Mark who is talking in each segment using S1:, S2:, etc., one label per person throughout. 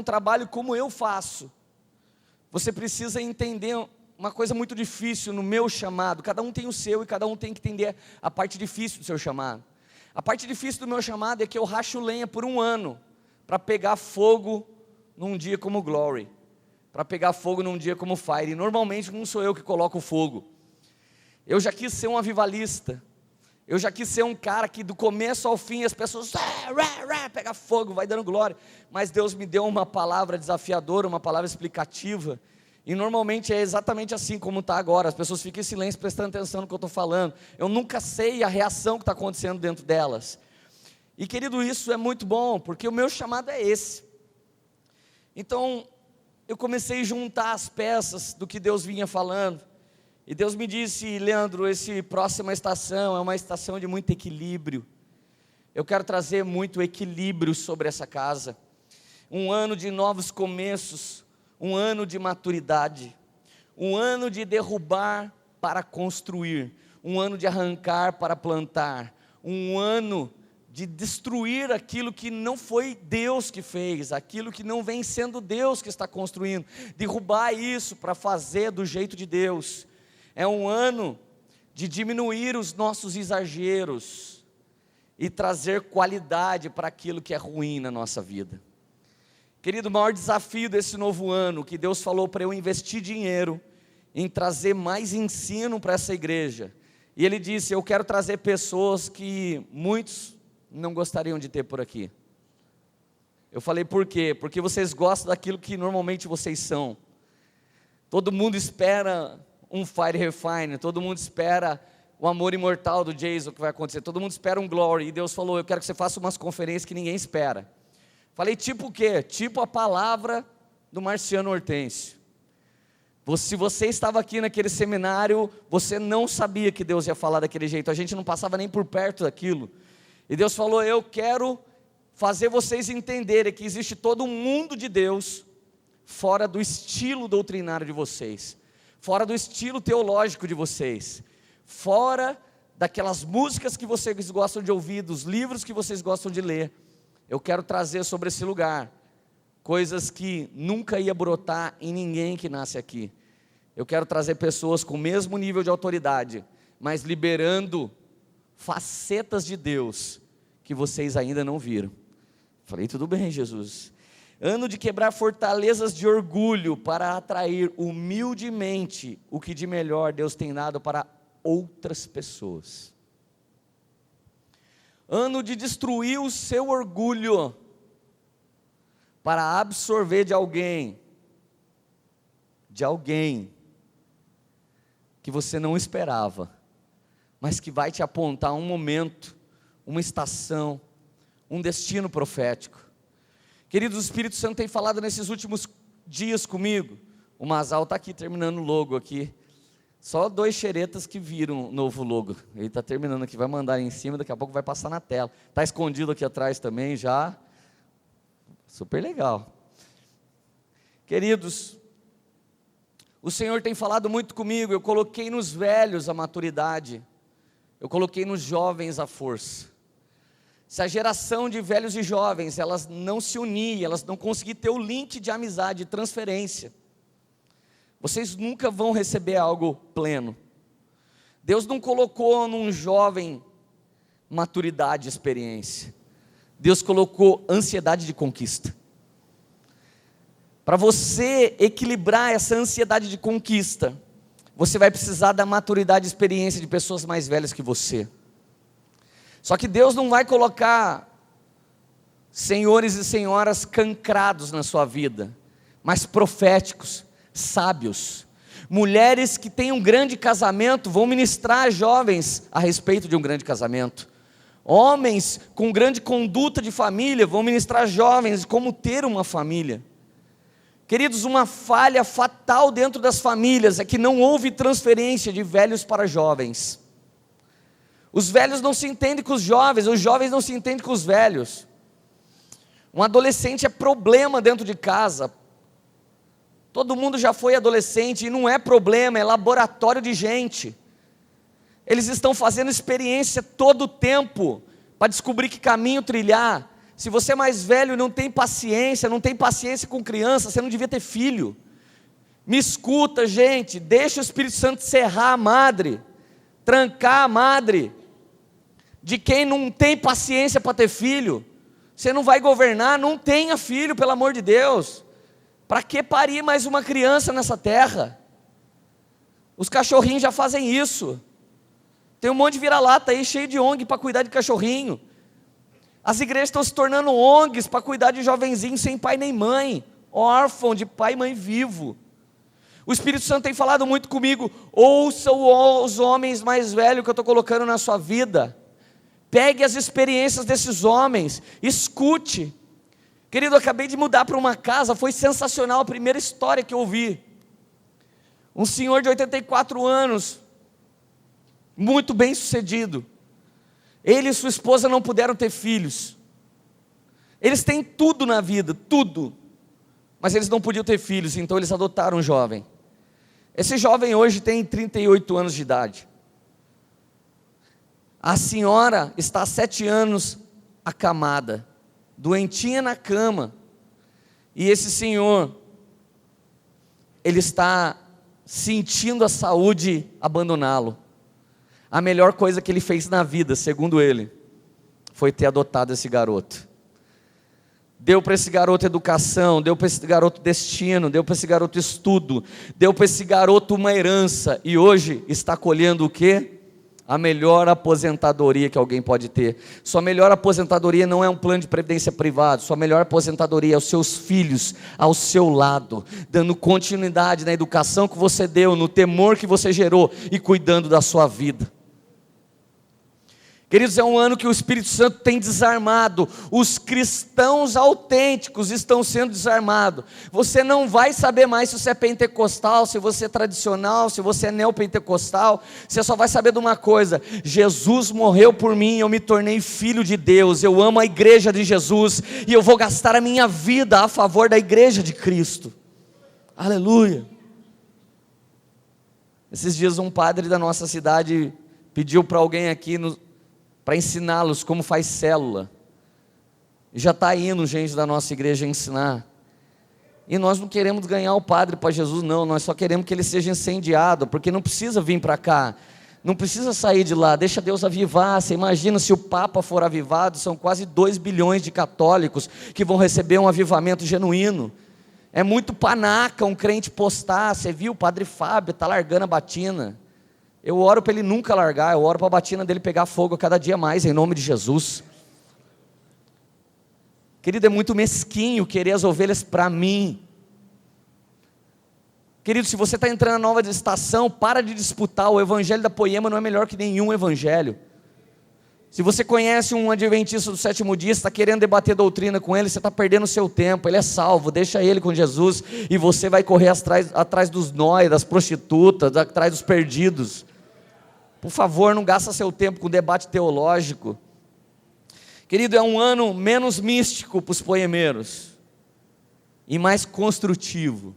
S1: trabalho como eu faço, você precisa entender uma coisa muito difícil no meu chamado. Cada um tem o seu e cada um tem que entender a parte difícil do seu chamado. A parte difícil do meu chamado é que eu racho lenha por 1 ano para pegar fogo num dia como Glory, para pegar fogo num dia como Fire. E normalmente não sou eu que coloco o fogo. Eu já quis ser um avivalista. Eu já quis ser um cara que do começo ao fim as pessoas pega fogo, vai dando glória. Mas Deus me deu uma palavra desafiadora, uma palavra explicativa. E normalmente é exatamente assim como está agora. As pessoas ficam em silêncio prestando atenção no que eu estou falando. Eu nunca sei a reação que está acontecendo dentro delas. E querido, isso é muito bom, porque o meu chamado é esse. Então, eu comecei a juntar as peças do que Deus vinha falando. E Deus me disse: Leandro, essa próxima estação é uma estação de muito equilíbrio. Eu quero trazer muito equilíbrio sobre essa casa. Um ano de novos começos, um ano de maturidade, um ano de derrubar para construir, um ano de arrancar para plantar, um ano de destruir aquilo que não foi Deus que fez, aquilo que não vem sendo Deus que está construindo, derrubar isso para fazer do jeito de Deus. É um ano de diminuir os nossos exageros e trazer qualidade para aquilo que é ruim na nossa vida. Querido, o maior desafio desse novo ano, que Deus falou para eu investir dinheiro em trazer mais ensino para essa igreja. E Ele disse: eu quero trazer pessoas que muitos não gostariam de ter por aqui. Eu falei: por quê? Porque vocês gostam daquilo que normalmente vocês são. Todo mundo espera um Fire Refine, todo mundo espera o amor imortal do Jason que vai acontecer, todo mundo espera um Glory. E Deus falou: eu quero que você faça umas conferências que ninguém espera. Falei: tipo o quê? Tipo a palavra do Marciano Hortêncio. Se você estava aqui naquele seminário, você não sabia que Deus ia falar daquele jeito, a gente não passava nem por perto daquilo. E Deus falou: eu quero fazer vocês entenderem que existe todo um mundo de Deus fora do estilo doutrinário de vocês, fora do estilo teológico de vocês, fora daquelas músicas que vocês gostam de ouvir, dos livros que vocês gostam de ler. Eu quero trazer sobre esse lugar coisas que nunca ia brotar em ninguém que nasce aqui. Eu quero trazer pessoas com o mesmo nível de autoridade, mas liberando facetas de Deus que vocês ainda não viram. Falei: tudo bem, Jesus. Ano de quebrar fortalezas de orgulho para atrair humildemente o que de melhor Deus tem dado para outras pessoas. Ano de destruir o seu orgulho para absorver de alguém que você não esperava, mas que vai te apontar um momento, uma estação, um destino profético. Queridos, o Espírito Santo tem falado nesses últimos dias comigo. O Mazal está aqui terminando o logo aqui. Só 2 xeretas que viram o novo logo. Ele está terminando aqui, vai mandar aí em cima, daqui a pouco vai passar na tela. Está escondido aqui atrás também já. Super legal. Queridos, o Senhor tem falado muito comigo. Eu coloquei nos velhos a maturidade, eu coloquei nos jovens a força. Se a geração de velhos e jovens, elas não se unirem, elas não conseguirem ter o link de amizade, de transferência, vocês nunca vão receber algo pleno. Deus não colocou num jovem maturidade e experiência. Deus colocou ansiedade de conquista. Para você equilibrar essa ansiedade de conquista, você vai precisar da maturidade e experiência de pessoas mais velhas que você. Só que Deus não vai colocar senhores e senhoras cancrados na sua vida, mas proféticos, sábios. Mulheres que têm um grande casamento vão ministrar a jovens a respeito de um grande casamento. Homens com grande conduta de família vão ministrar a jovens como ter uma família. Queridos, uma falha fatal dentro das famílias é que não houve transferência de velhos para jovens. Os velhos não se entendem com os jovens não se entendem com os velhos. Um adolescente é problema dentro de casa. Todo mundo já foi adolescente e não é problema, é laboratório de gente. Eles estão fazendo experiência todo o tempo para descobrir que caminho trilhar. Se você é mais velho e não tem paciência com criança, você não devia ter filho. Me escuta, gente, deixa o Espírito Santo cerrar a madre, trancar a madre, de quem não tem paciência para ter filho. Você não vai governar, não tenha filho, pelo amor de Deus. Para que parir mais uma criança nessa terra? Os cachorrinhos já fazem isso. Tem um monte de vira-lata aí, cheio de ONG para cuidar de cachorrinho. As igrejas estão se tornando ONGs para cuidar de jovenzinhos sem pai nem mãe, órfão de pai e mãe vivo. O Espírito Santo tem falado muito comigo, ouça os homens mais velhos que eu estou colocando na sua vida. Pegue as experiências desses homens, escute. Querido, eu acabei de mudar para uma casa, foi sensacional a primeira história que eu ouvi. Um senhor de 84 anos, muito bem sucedido. Ele e sua esposa não puderam ter filhos. Eles têm tudo na vida, tudo. Mas eles não podiam ter filhos, então eles adotaram um jovem. Esse jovem hoje tem 38 anos de idade. A senhora está há 7 anos acamada, doentinha na cama. E esse senhor, ele está sentindo a saúde abandoná-lo. A melhor coisa que ele fez na vida, segundo ele, foi ter adotado esse garoto. Deu para esse garoto educação, deu para esse garoto destino, deu para esse garoto estudo, deu para esse garoto uma herança, e hoje está colhendo o quê? A melhor aposentadoria que alguém pode ter. Sua melhor aposentadoria não é um plano de previdência privado, sua melhor aposentadoria é os seus filhos ao seu lado, dando continuidade na educação que você deu, no temor que você gerou e cuidando da sua vida. Queridos, é um ano que o Espírito Santo tem desarmado, os cristãos autênticos estão sendo desarmados. Você não vai saber mais se você é pentecostal, se você é tradicional, se você é neopentecostal. Você só vai saber de uma coisa: Jesus morreu por mim, eu me tornei filho de Deus, eu amo a igreja de Jesus, e eu vou gastar a minha vida a favor da igreja de Cristo. Aleluia. Esses dias um padre da nossa cidade pediu para alguém aqui para ensiná-los como faz célula. E já está indo gente da nossa igreja ensinar. E nós não queremos ganhar o padre para Jesus, não. Nós só queremos que ele seja incendiado, porque não precisa vir para cá, não precisa sair de lá. Deixa Deus avivar. Você imagina se o Papa for avivado, são quase 2 bilhões de católicos que vão receber um avivamento genuíno. É muito panaca um crente postar: você viu, o padre Fábio está largando a batina. Eu oro para ele nunca largar, eu oro para a batina dele pegar fogo a cada dia mais, em nome de Jesus. Querido, é muito mesquinho querer as ovelhas para mim. Querido, se você está entrando na nova estação, para de disputar. O evangelho da Poema não é melhor que nenhum evangelho. Se você conhece um adventista do sétimo dia, está querendo debater doutrina com ele, você está perdendo o seu tempo. Ele é salvo, deixa ele com Jesus, e você vai correr atrás dos nóis, das prostitutas, atrás dos perdidos. Por favor, não gasta seu tempo com debate teológico. Querido, é um ano menos místico para os poemeiros e mais construtivo.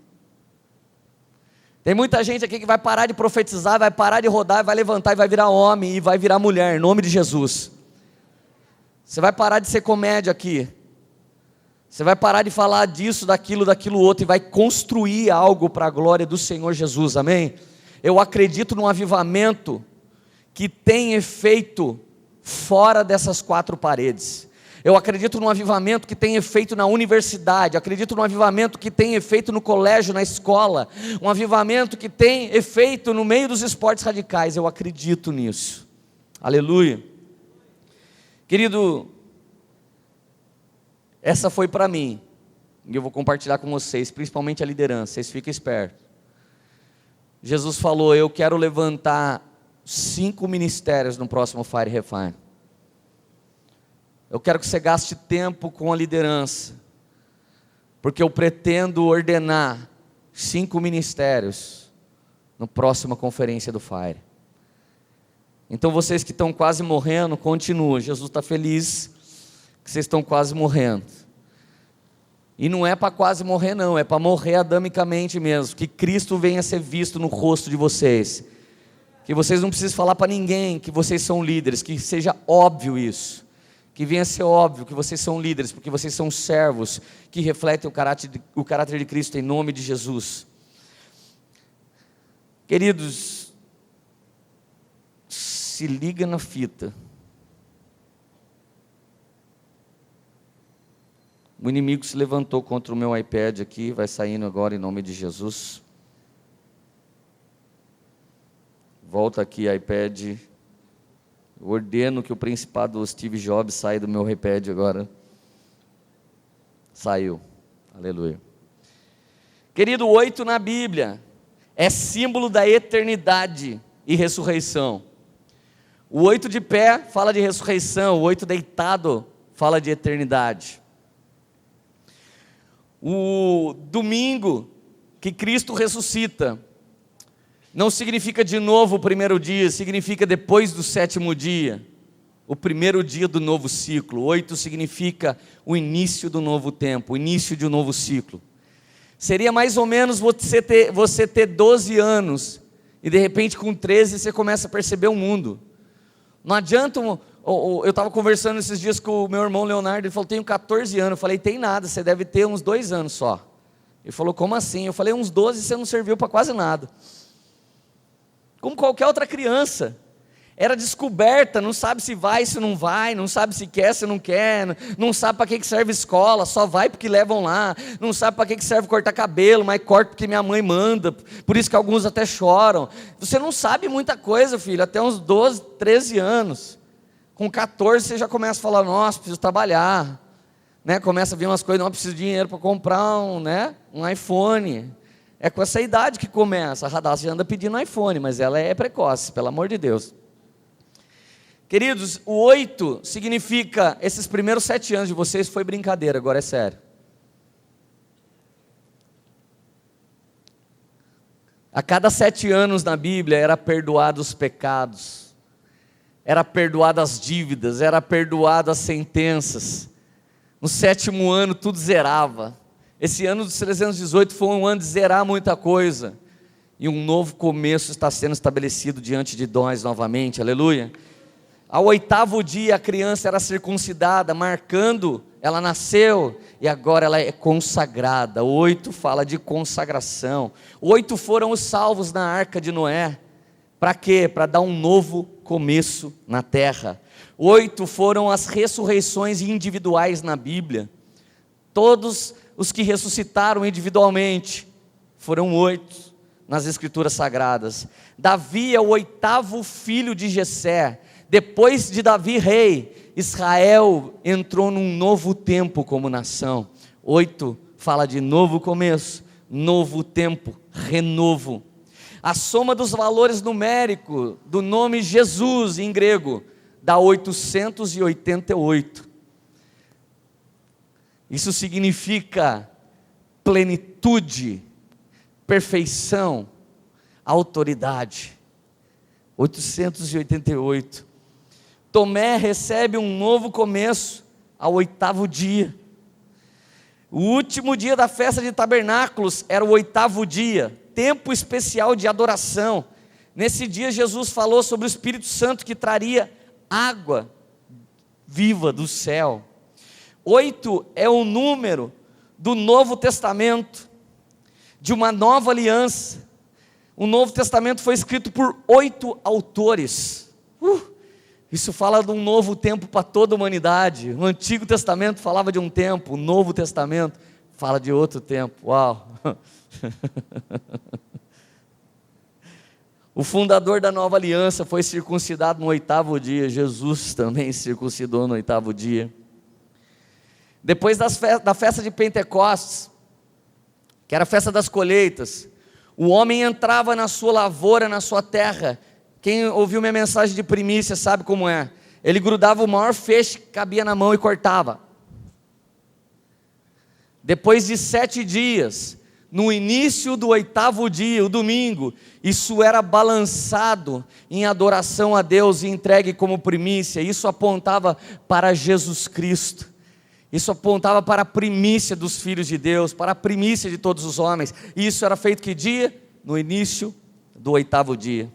S1: Tem muita gente aqui que vai parar de profetizar, vai parar de rodar, vai levantar e vai virar homem e vai virar mulher, em nome de Jesus. Você vai parar de ser comédia aqui. Você vai parar de falar disso, daquilo outro, e vai construir algo para a glória do Senhor Jesus, amém? Eu acredito num avivamento que tem efeito fora dessas 4 paredes. Eu acredito num avivamento que tem efeito na universidade, acredito num avivamento que tem efeito no colégio, na escola, um avivamento que tem efeito no meio dos esportes radicais. Eu acredito nisso, aleluia. Querido, essa foi para mim, e eu vou compartilhar com vocês, principalmente a liderança, vocês fiquem espertos. Jesus falou: eu quero levantar 5 ministérios no próximo Fire Refine. Eu quero que você gaste tempo com a liderança, porque eu pretendo ordenar 5 ministérios na próxima conferência do Fire. Então vocês que estão quase morrendo, continuem. Jesus está feliz que vocês estão quase morrendo. E não é para quase morrer não, é para morrer adamicamente mesmo, que Cristo venha a ser visto no rosto de vocês. Que vocês não precisem falar para ninguém que vocês são líderes, que seja óbvio isso. que venha a ser óbvio que vocês são líderes, porque vocês são servos que refletem o caráter de Cristo em nome de Jesus. Queridos, se liga na fita. O inimigo se levantou contra o meu iPad aqui, vai saindo agora em nome de Jesus. Volta aqui, iPad. Eu ordeno que o principado do Steve Jobs saia do meu iPad agora. Saiu. Aleluia. Querido, 8 na Bíblia é símbolo da eternidade e ressurreição. O 8 de pé fala de ressurreição, o 8 deitado fala de eternidade. O domingo que Cristo ressuscita não significa de novo o primeiro dia, significa depois do 7º dia, o primeiro dia do novo ciclo. 8 significa o início do novo tempo, o início de um novo ciclo. Seria mais ou menos você ter 12 anos e de repente com 13 você começa a perceber o mundo. Não adianta, eu estava conversando esses dias com o meu irmão Leonardo, ele falou, tenho 14 anos, eu falei, tem nada, você deve ter uns 2 anos só. Ele falou, como assim? Eu falei, uns 12 você não serviu para quase nada. Como qualquer outra criança, era descoberta, não sabe se vai, se não vai, não sabe se quer, se não quer, não sabe para que serve escola, só vai porque levam lá, não sabe para que serve cortar cabelo, mas corta porque minha mãe manda, por isso que alguns até choram. Você não sabe muita coisa, filho, até uns 12, 13 anos. Com 14 você já começa a falar, nossa, preciso trabalhar, né? Começa a vir umas coisas, não, preciso de dinheiro para comprar um iPhone. É com essa idade que começa. A Radassa já anda pedindo iPhone, mas ela é precoce, pelo amor de Deus. Queridos, o 8 significa, esses primeiros 7 anos de vocês foi brincadeira, agora é sério. A cada 7 anos na Bíblia era perdoado os pecados, era perdoado as dívidas, era perdoado as sentenças. No 7º ano tudo zerava. Esse ano dos 318 foi um ano de zerar muita coisa. E um novo começo está sendo estabelecido diante de nós novamente, aleluia. Ao 8º dia a criança era circuncidada, marcando, ela nasceu e agora ela é consagrada. 8 fala de consagração. 8 foram os salvos na arca de Noé. Para quê? Para dar um novo começo na terra. 8 foram as ressurreições individuais na Bíblia. Todos os que ressuscitaram individualmente foram 8 nas Escrituras Sagradas. Davi é o 8º filho de Jessé. Depois de Davi rei, Israel entrou num novo tempo como nação. 8 fala de novo começo, novo tempo, renovo. A soma dos valores numéricos do nome Jesus em grego dá 888. Isso significa plenitude, perfeição, autoridade. 888. Tomé recebe um novo começo ao 8º dia. O último dia da festa de tabernáculos era o 8º dia, tempo especial de adoração. Nesse dia Jesus falou sobre o Espírito Santo que traria água viva do céu. 8 é o número do Novo Testamento, de uma nova aliança. O Novo Testamento foi escrito por 8 autores. Isso fala de um novo tempo para toda a humanidade. O Antigo Testamento falava de um tempo, o Novo Testamento fala de outro tempo. Uau! O fundador da nova aliança foi circuncidado no 8º dia. Jesus também circuncidou no 8º dia. Depois da festa de Pentecostes, que era a festa das colheitas, o homem entrava na sua lavoura, na sua terra. Quem ouviu minha mensagem de primícia sabe como é. Ele grudava o maior feixe que cabia na mão e cortava. Depois de 7 dias, no início do 8º dia, o domingo, isso era balançado em adoração a Deus e entregue como primícia. Isso apontava para Jesus Cristo. Isso apontava para a primícia dos filhos de Deus, para a primícia de todos os homens. E isso era feito que dia? No início do 8º dia.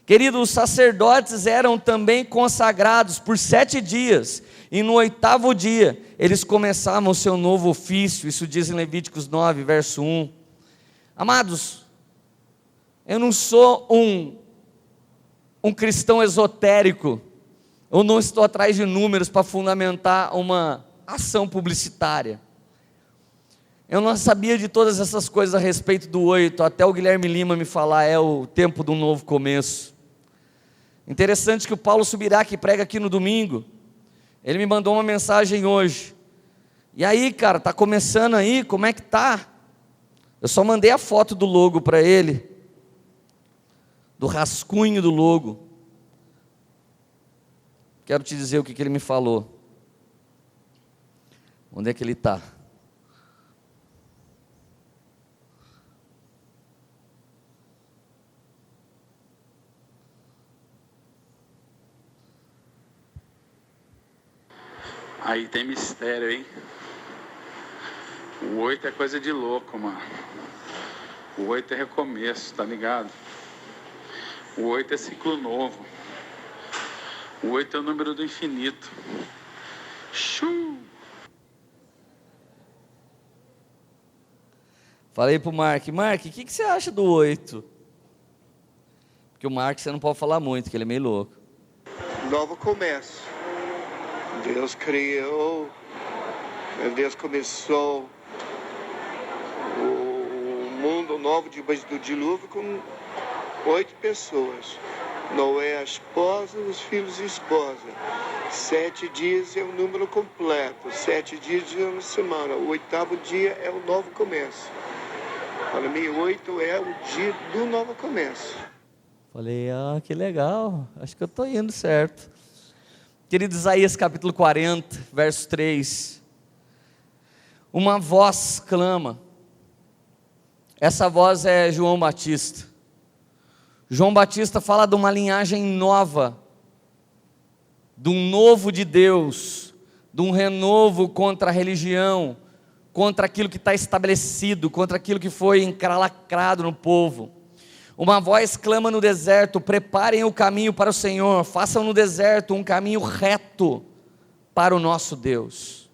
S1: Queridos, os sacerdotes eram também consagrados por 7 dias, E no 8º dia, eles começavam o seu novo ofício. Isso diz em Levíticos 9, verso 1. Amados, eu não sou um cristão esotérico. Eu não estou atrás de números para fundamentar uma ação publicitária. Eu não sabia de todas essas coisas a respeito do 8, até o Guilherme Lima me falar, é o tempo de um novo começo. Interessante que o Paulo Subirá, que prega aqui no domingo, ele me mandou uma mensagem hoje. E aí, cara, tá começando aí, como é que tá? Eu só mandei a foto do logo para ele, do rascunho do logo. Quero te dizer o que ele me falou. Onde é que ele está?
S2: Aí tem mistério, hein? O 8 é coisa de louco, mano. O 8 é recomeço, tá ligado? O 8 é ciclo novo. O 8 é o número do infinito. Shoo!
S1: Falei pro Mark, o que você acha do 8? Porque o Mark você não pode falar muito, que ele é meio louco.
S3: Novo começo. Deus criou, Deus começou o mundo novo depois do dilúvio com 8 pessoas. Noé, a esposa, os filhos e a esposa. 7 dias é o número completo. 7 dias de uma semana. O 8º dia é o novo começo. Para mim, 8 é o dia do novo começo.
S1: Falei, que legal. Acho que eu estou indo certo. Querido Isaías capítulo 40, verso 3. Uma voz clama. Essa voz é João Batista. João Batista fala de uma linhagem nova, de um novo de Deus, de um renovo contra a religião, contra aquilo que está estabelecido, contra aquilo que foi encralacrado no povo. Uma voz clama no deserto: preparem o caminho para o Senhor, façam no deserto um caminho reto para o nosso Deus.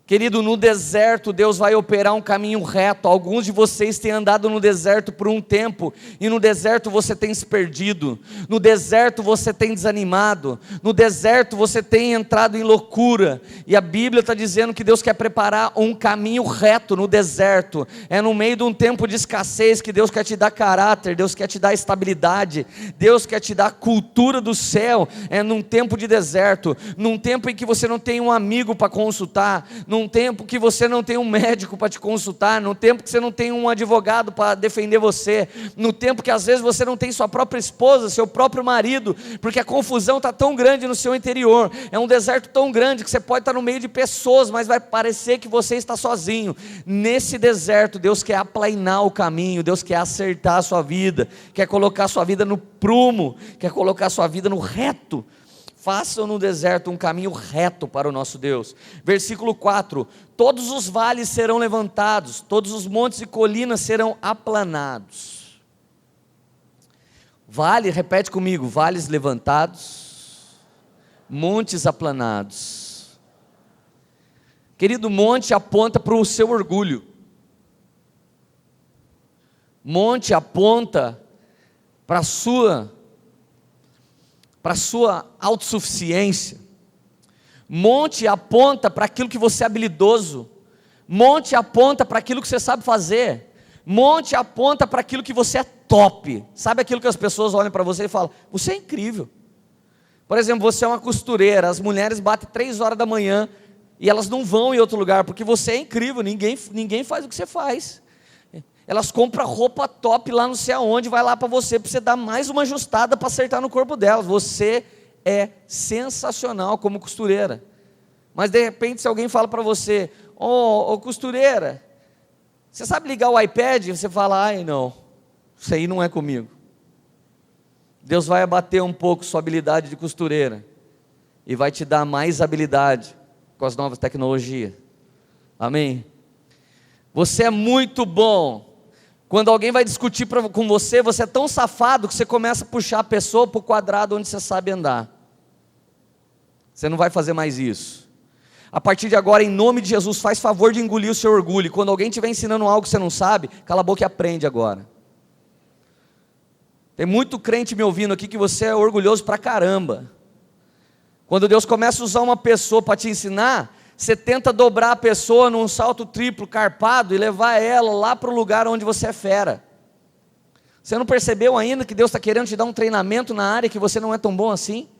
S1: Querido, no deserto Deus vai operar um caminho reto. Alguns de vocês têm andado no deserto por um tempo, e no deserto você tem se perdido, no deserto você tem desanimado, no deserto você tem entrado em loucura, e a Bíblia está dizendo que Deus quer preparar um caminho reto no deserto. É no meio de um tempo de escassez que Deus quer te dar caráter, Deus quer te dar estabilidade, Deus quer te dar cultura do céu. É num tempo de deserto, num tempo em que você não tem um amigo para consultar, num tempo que você não tem um médico para te consultar, num tempo que você não tem um advogado para defender você, no tempo que às vezes você não tem sua própria esposa, seu próprio marido, porque a confusão está tão grande no seu interior. É um deserto tão grande que você pode estar no meio de pessoas, mas vai parecer que você está sozinho. Nesse deserto Deus quer aplainar o caminho, Deus quer acertar a sua vida, quer colocar a sua vida no prumo, quer colocar a sua vida no reto. Façam no deserto um caminho reto para o nosso Deus. Versículo 4: todos os vales serão levantados, todos os montes e colinas serão aplanados. Vale, repete comigo: vales levantados, montes aplanados. Querido, monte aponta para o seu orgulho. Monte aponta para a sua autossuficiência. Monte aponta para aquilo que você é habilidoso. Monte aponta para aquilo que você sabe fazer. Monte aponta para aquilo que você é top. Sabe aquilo que as pessoas olham para você e falam: você é incrível. Por exemplo, você é uma costureira, as mulheres batem 3 horas da manhã e elas não vão em outro lugar, porque você é incrível, ninguém faz o que você faz. Elas compram roupa top lá não sei aonde, vai lá para você dar mais uma ajustada para acertar no corpo delas. Você é sensacional como costureira. Mas de repente, se alguém fala para você: ô costureira, você sabe ligar o iPad? Você fala: ai não, isso aí não é comigo. Deus vai abater um pouco sua habilidade de costureira e vai te dar mais habilidade com as novas tecnologias. Amém? Você é muito bom. Quando alguém vai discutir com você, você é tão safado que você começa a puxar a pessoa para o quadrado onde você sabe andar. Você não vai fazer mais isso. A partir de agora, em nome de Jesus, faz favor de engolir o seu orgulho. Quando alguém estiver ensinando algo que você não sabe, cala a boca e aprende agora. Tem muito crente me ouvindo aqui que você é orgulhoso pra caramba. Quando Deus começa a usar uma pessoa para te ensinar, você tenta dobrar a pessoa num salto triplo carpado e levar ela lá para o lugar onde você é fera. Você não percebeu ainda que Deus está querendo te dar um treinamento na área que você não é tão bom assim?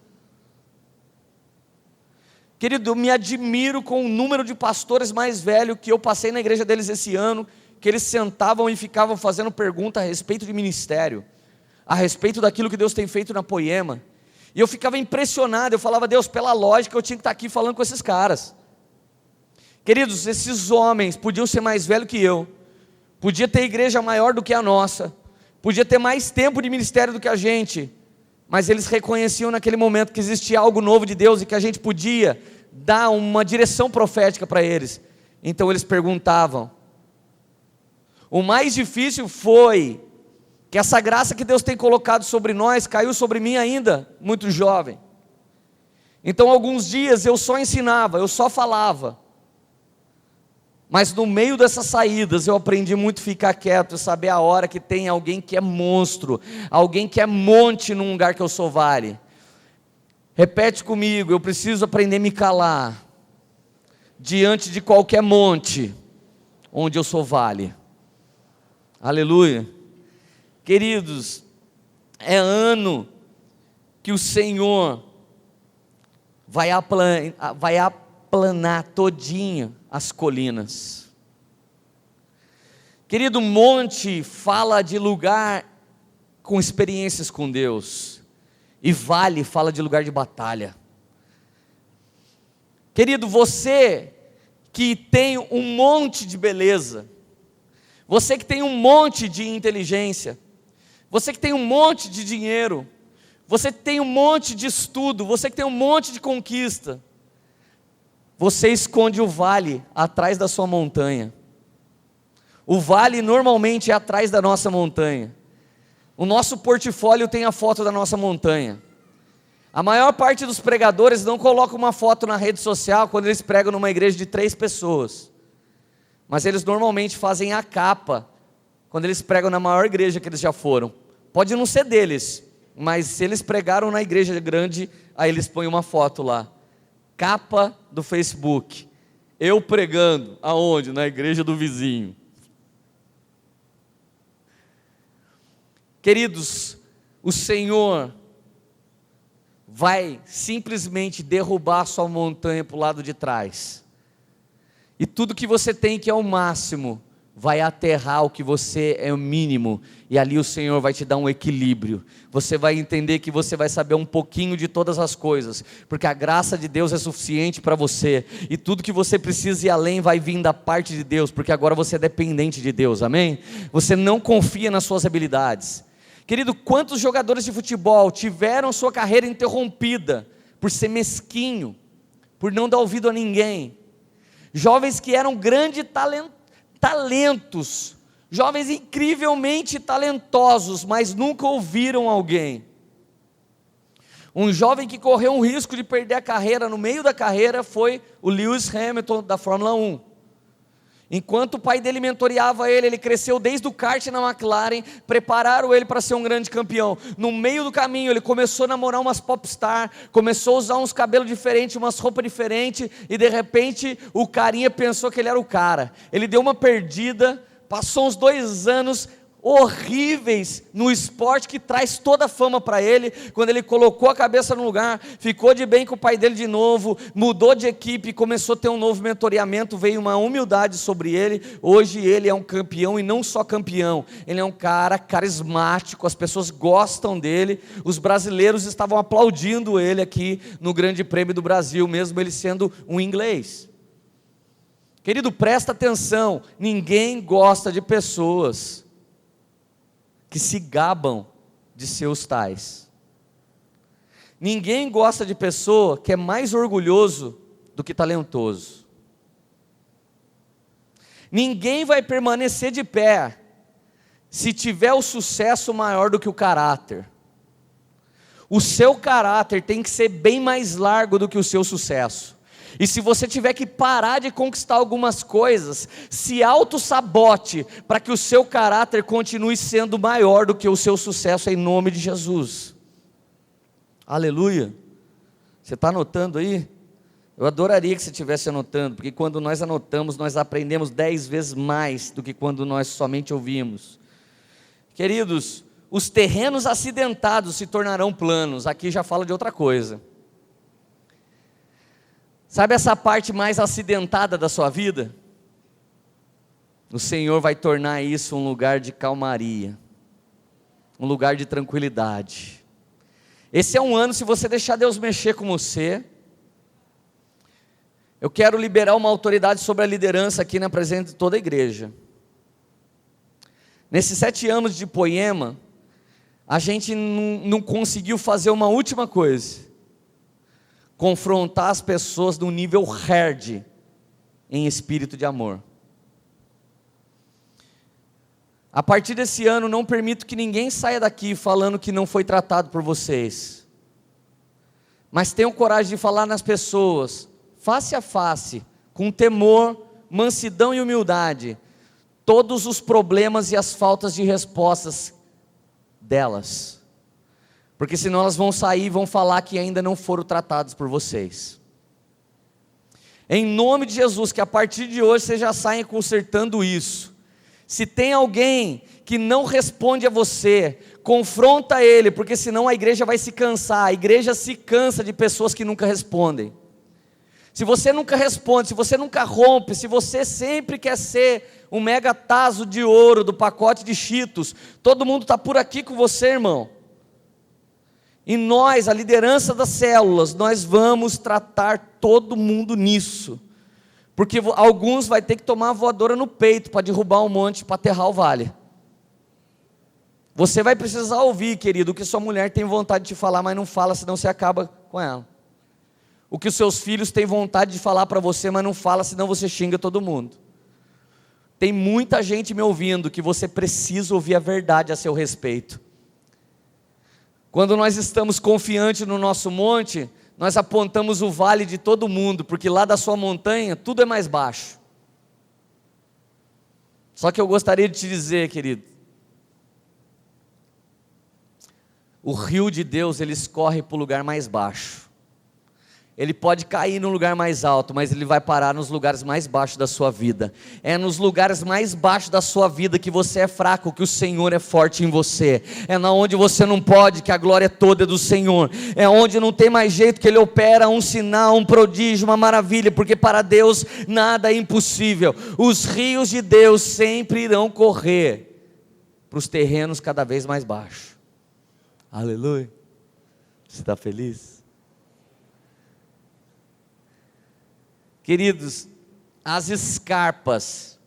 S1: Querido, eu me admiro com o número de pastores mais velhos que eu passei na igreja deles esse ano, que eles sentavam e ficavam fazendo pergunta a respeito de ministério, a respeito daquilo que Deus tem feito na Poema, e eu ficava impressionado. Eu falava: Deus, pela lógica eu tinha que estar aqui falando com esses caras. Queridos, esses homens podiam ser mais velhos que eu, podia ter igreja maior do que a nossa, podia ter mais tempo de ministério do que a gente, mas eles reconheciam naquele momento que existia algo novo de Deus e que a gente podia dar uma direção profética para eles. Então eles perguntavam. O mais difícil foi que essa graça que Deus tem colocado sobre nós caiu sobre mim ainda muito jovem. Então alguns dias eu só ensinava, eu só falava, mas no meio dessas saídas eu aprendi muito a ficar quieto e saber a hora que tem alguém que é monstro, alguém que é monte num lugar que eu sou vale. Repete comigo: eu preciso aprender a me calar diante de qualquer monte onde eu sou vale. Aleluia. Queridos, é ano que o Senhor vai aplanar todinho as colinas. Querido, monte fala de lugar com experiências com Deus, e vale fala de lugar de batalha. Querido, você que tem um monte de beleza, você que tem um monte de inteligência, você que tem um monte de dinheiro, você que tem um monte de estudo, você que tem um monte de conquista, você esconde o vale atrás da sua montanha. O vale normalmente é atrás da nossa montanha. O nosso portfólio tem a foto da nossa montanha. A maior parte dos pregadores não coloca uma foto na rede social quando eles pregam numa igreja de 3 pessoas. Mas eles normalmente fazem a capa quando eles pregam na maior igreja que eles já foram. Pode não ser deles, mas se eles pregaram na igreja grande, aí eles põem uma foto lá. Capa do Facebook, eu pregando, aonde? Na igreja do vizinho. Queridos, o Senhor vai simplesmente derrubar a sua montanha para o lado de trás, e tudo que você tem que é o máximo, vai aterrar o que você é o mínimo, e ali o Senhor vai te dar um equilíbrio. Você vai entender que você vai saber um pouquinho de todas as coisas, porque a graça de Deus é suficiente para você, e tudo que você precisa ir além vai vir da parte de Deus, porque agora você é dependente de Deus, amém? Você não confia nas suas habilidades. Querido, quantos jogadores de futebol tiveram sua carreira interrompida por ser mesquinho, por não dar ouvido a ninguém? Jovens que eram grandes talentos, jovens incrivelmente talentosos, mas nunca ouviram alguém. Um jovem que correu um risco de perder a carreira no meio da carreira foi o Lewis Hamilton da Fórmula 1. Enquanto o pai dele mentoreava ele, ele cresceu desde o kart na McLaren, prepararam ele para ser um grande campeão. No meio do caminho ele começou a namorar umas popstar, começou a usar uns cabelos diferentes, umas roupas diferentes, e de repente o carinha pensou que ele era o cara. Ele deu uma perdida, passou uns 2 anos horríveis no esporte que traz toda a fama para ele. Quando ele colocou a cabeça no lugar, ficou de bem com o pai dele de novo, mudou de equipe, começou a ter um novo mentoreamento, veio uma humildade sobre ele. Hoje ele é um campeão, e não só campeão, ele é um cara carismático, as pessoas gostam dele. Os brasileiros estavam aplaudindo ele aqui no Grande Prêmio do Brasil, mesmo ele sendo um inglês. Querido, presta atenção, ninguém gosta de pessoas que se gabam de seus tais. Ninguém gosta de pessoa que é mais orgulhoso do que talentoso. Ninguém vai permanecer de pé se tiver o sucesso maior do que o caráter. O seu caráter tem que ser bem mais largo do que o seu sucesso. E se você tiver que parar de conquistar algumas coisas, se auto-sabote para que o seu caráter continue sendo maior do que o seu sucesso, em nome de Jesus. Aleluia. Você está anotando aí? Eu adoraria que você estivesse anotando, porque quando nós anotamos, nós aprendemos 10 vezes mais do que quando nós somente ouvimos. Queridos, os terrenos acidentados se tornarão planos. Aqui já fala de outra coisa. Sabe essa parte mais acidentada da sua vida? O Senhor vai tornar isso um lugar de calmaria, um lugar de tranquilidade. Esse é um ano, se você deixar Deus mexer com você, eu quero liberar uma autoridade sobre a liderança aqui na presença de toda a igreja. Nesses 7 anos de Poema, a gente não conseguiu fazer uma última coisa: confrontar as pessoas no nível hard, em espírito de amor. A partir desse ano, não permito que ninguém saia daqui falando que não foi tratado por vocês, mas tenham coragem de falar nas pessoas, face a face, com temor, mansidão e humildade, todos os problemas e as faltas de respostas delas, porque senão elas vão sair e vão falar que ainda não foram tratados por vocês. Em nome de Jesus, que a partir de hoje vocês já saem consertando isso. Se tem alguém que não responde a você, confronta ele, porque senão a igreja vai se cansar. A igreja se cansa de pessoas que nunca respondem. Se você nunca responde, se você nunca rompe, se você sempre quer ser um mega tazo de ouro do pacote de Cheetos, todo mundo está por aqui com você, irmão. E nós, a liderança das células, nós vamos tratar todo mundo nisso. Porque alguns vai ter que tomar a voadora no peito para derrubar um monte, para aterrar o vale. Você vai precisar ouvir, querido, o que sua mulher tem vontade de te falar, mas não fala, senão você acaba com ela. O que os seus filhos têm vontade de falar para você, mas não fala, senão você xinga todo mundo. Tem muita gente me ouvindo que você precisa ouvir a verdade a seu respeito. Quando nós estamos confiantes no nosso monte, nós apontamos o vale de todo mundo, porque lá da sua montanha tudo é mais baixo. Só que eu gostaria de te dizer, querido, o rio de Deus, ele escorre para o lugar mais baixo. Ele pode cair no lugar mais alto, mas ele vai parar nos lugares mais baixos da sua vida. É nos lugares mais baixos da sua vida que você é fraco, que o Senhor é forte em você. É na onde você não pode, que a glória toda é do Senhor. É onde não tem mais jeito, que Ele opera um sinal, um prodígio, uma maravilha, porque para Deus nada é impossível. Os rios de Deus sempre irão correr para os terrenos cada vez mais baixos. Aleluia. Você está feliz? Queridos, as escarpas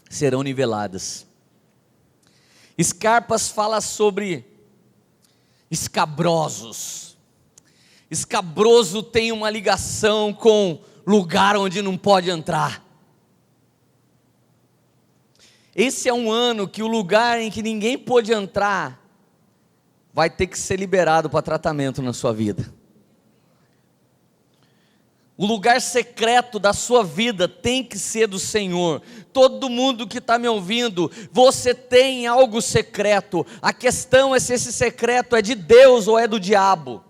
S1: serão niveladas. Escarpas fala sobre escabrosos. Escabroso tem uma ligação com lugar onde não pode entrar. Esse é um ano que o lugar em que ninguém pôde entrar vai ter que ser liberado para tratamento na sua vida. O lugar secreto da sua vida tem que ser do Senhor. Todo mundo que está me ouvindo, você tem algo secreto. A questão é se esse secreto é de Deus ou é do diabo.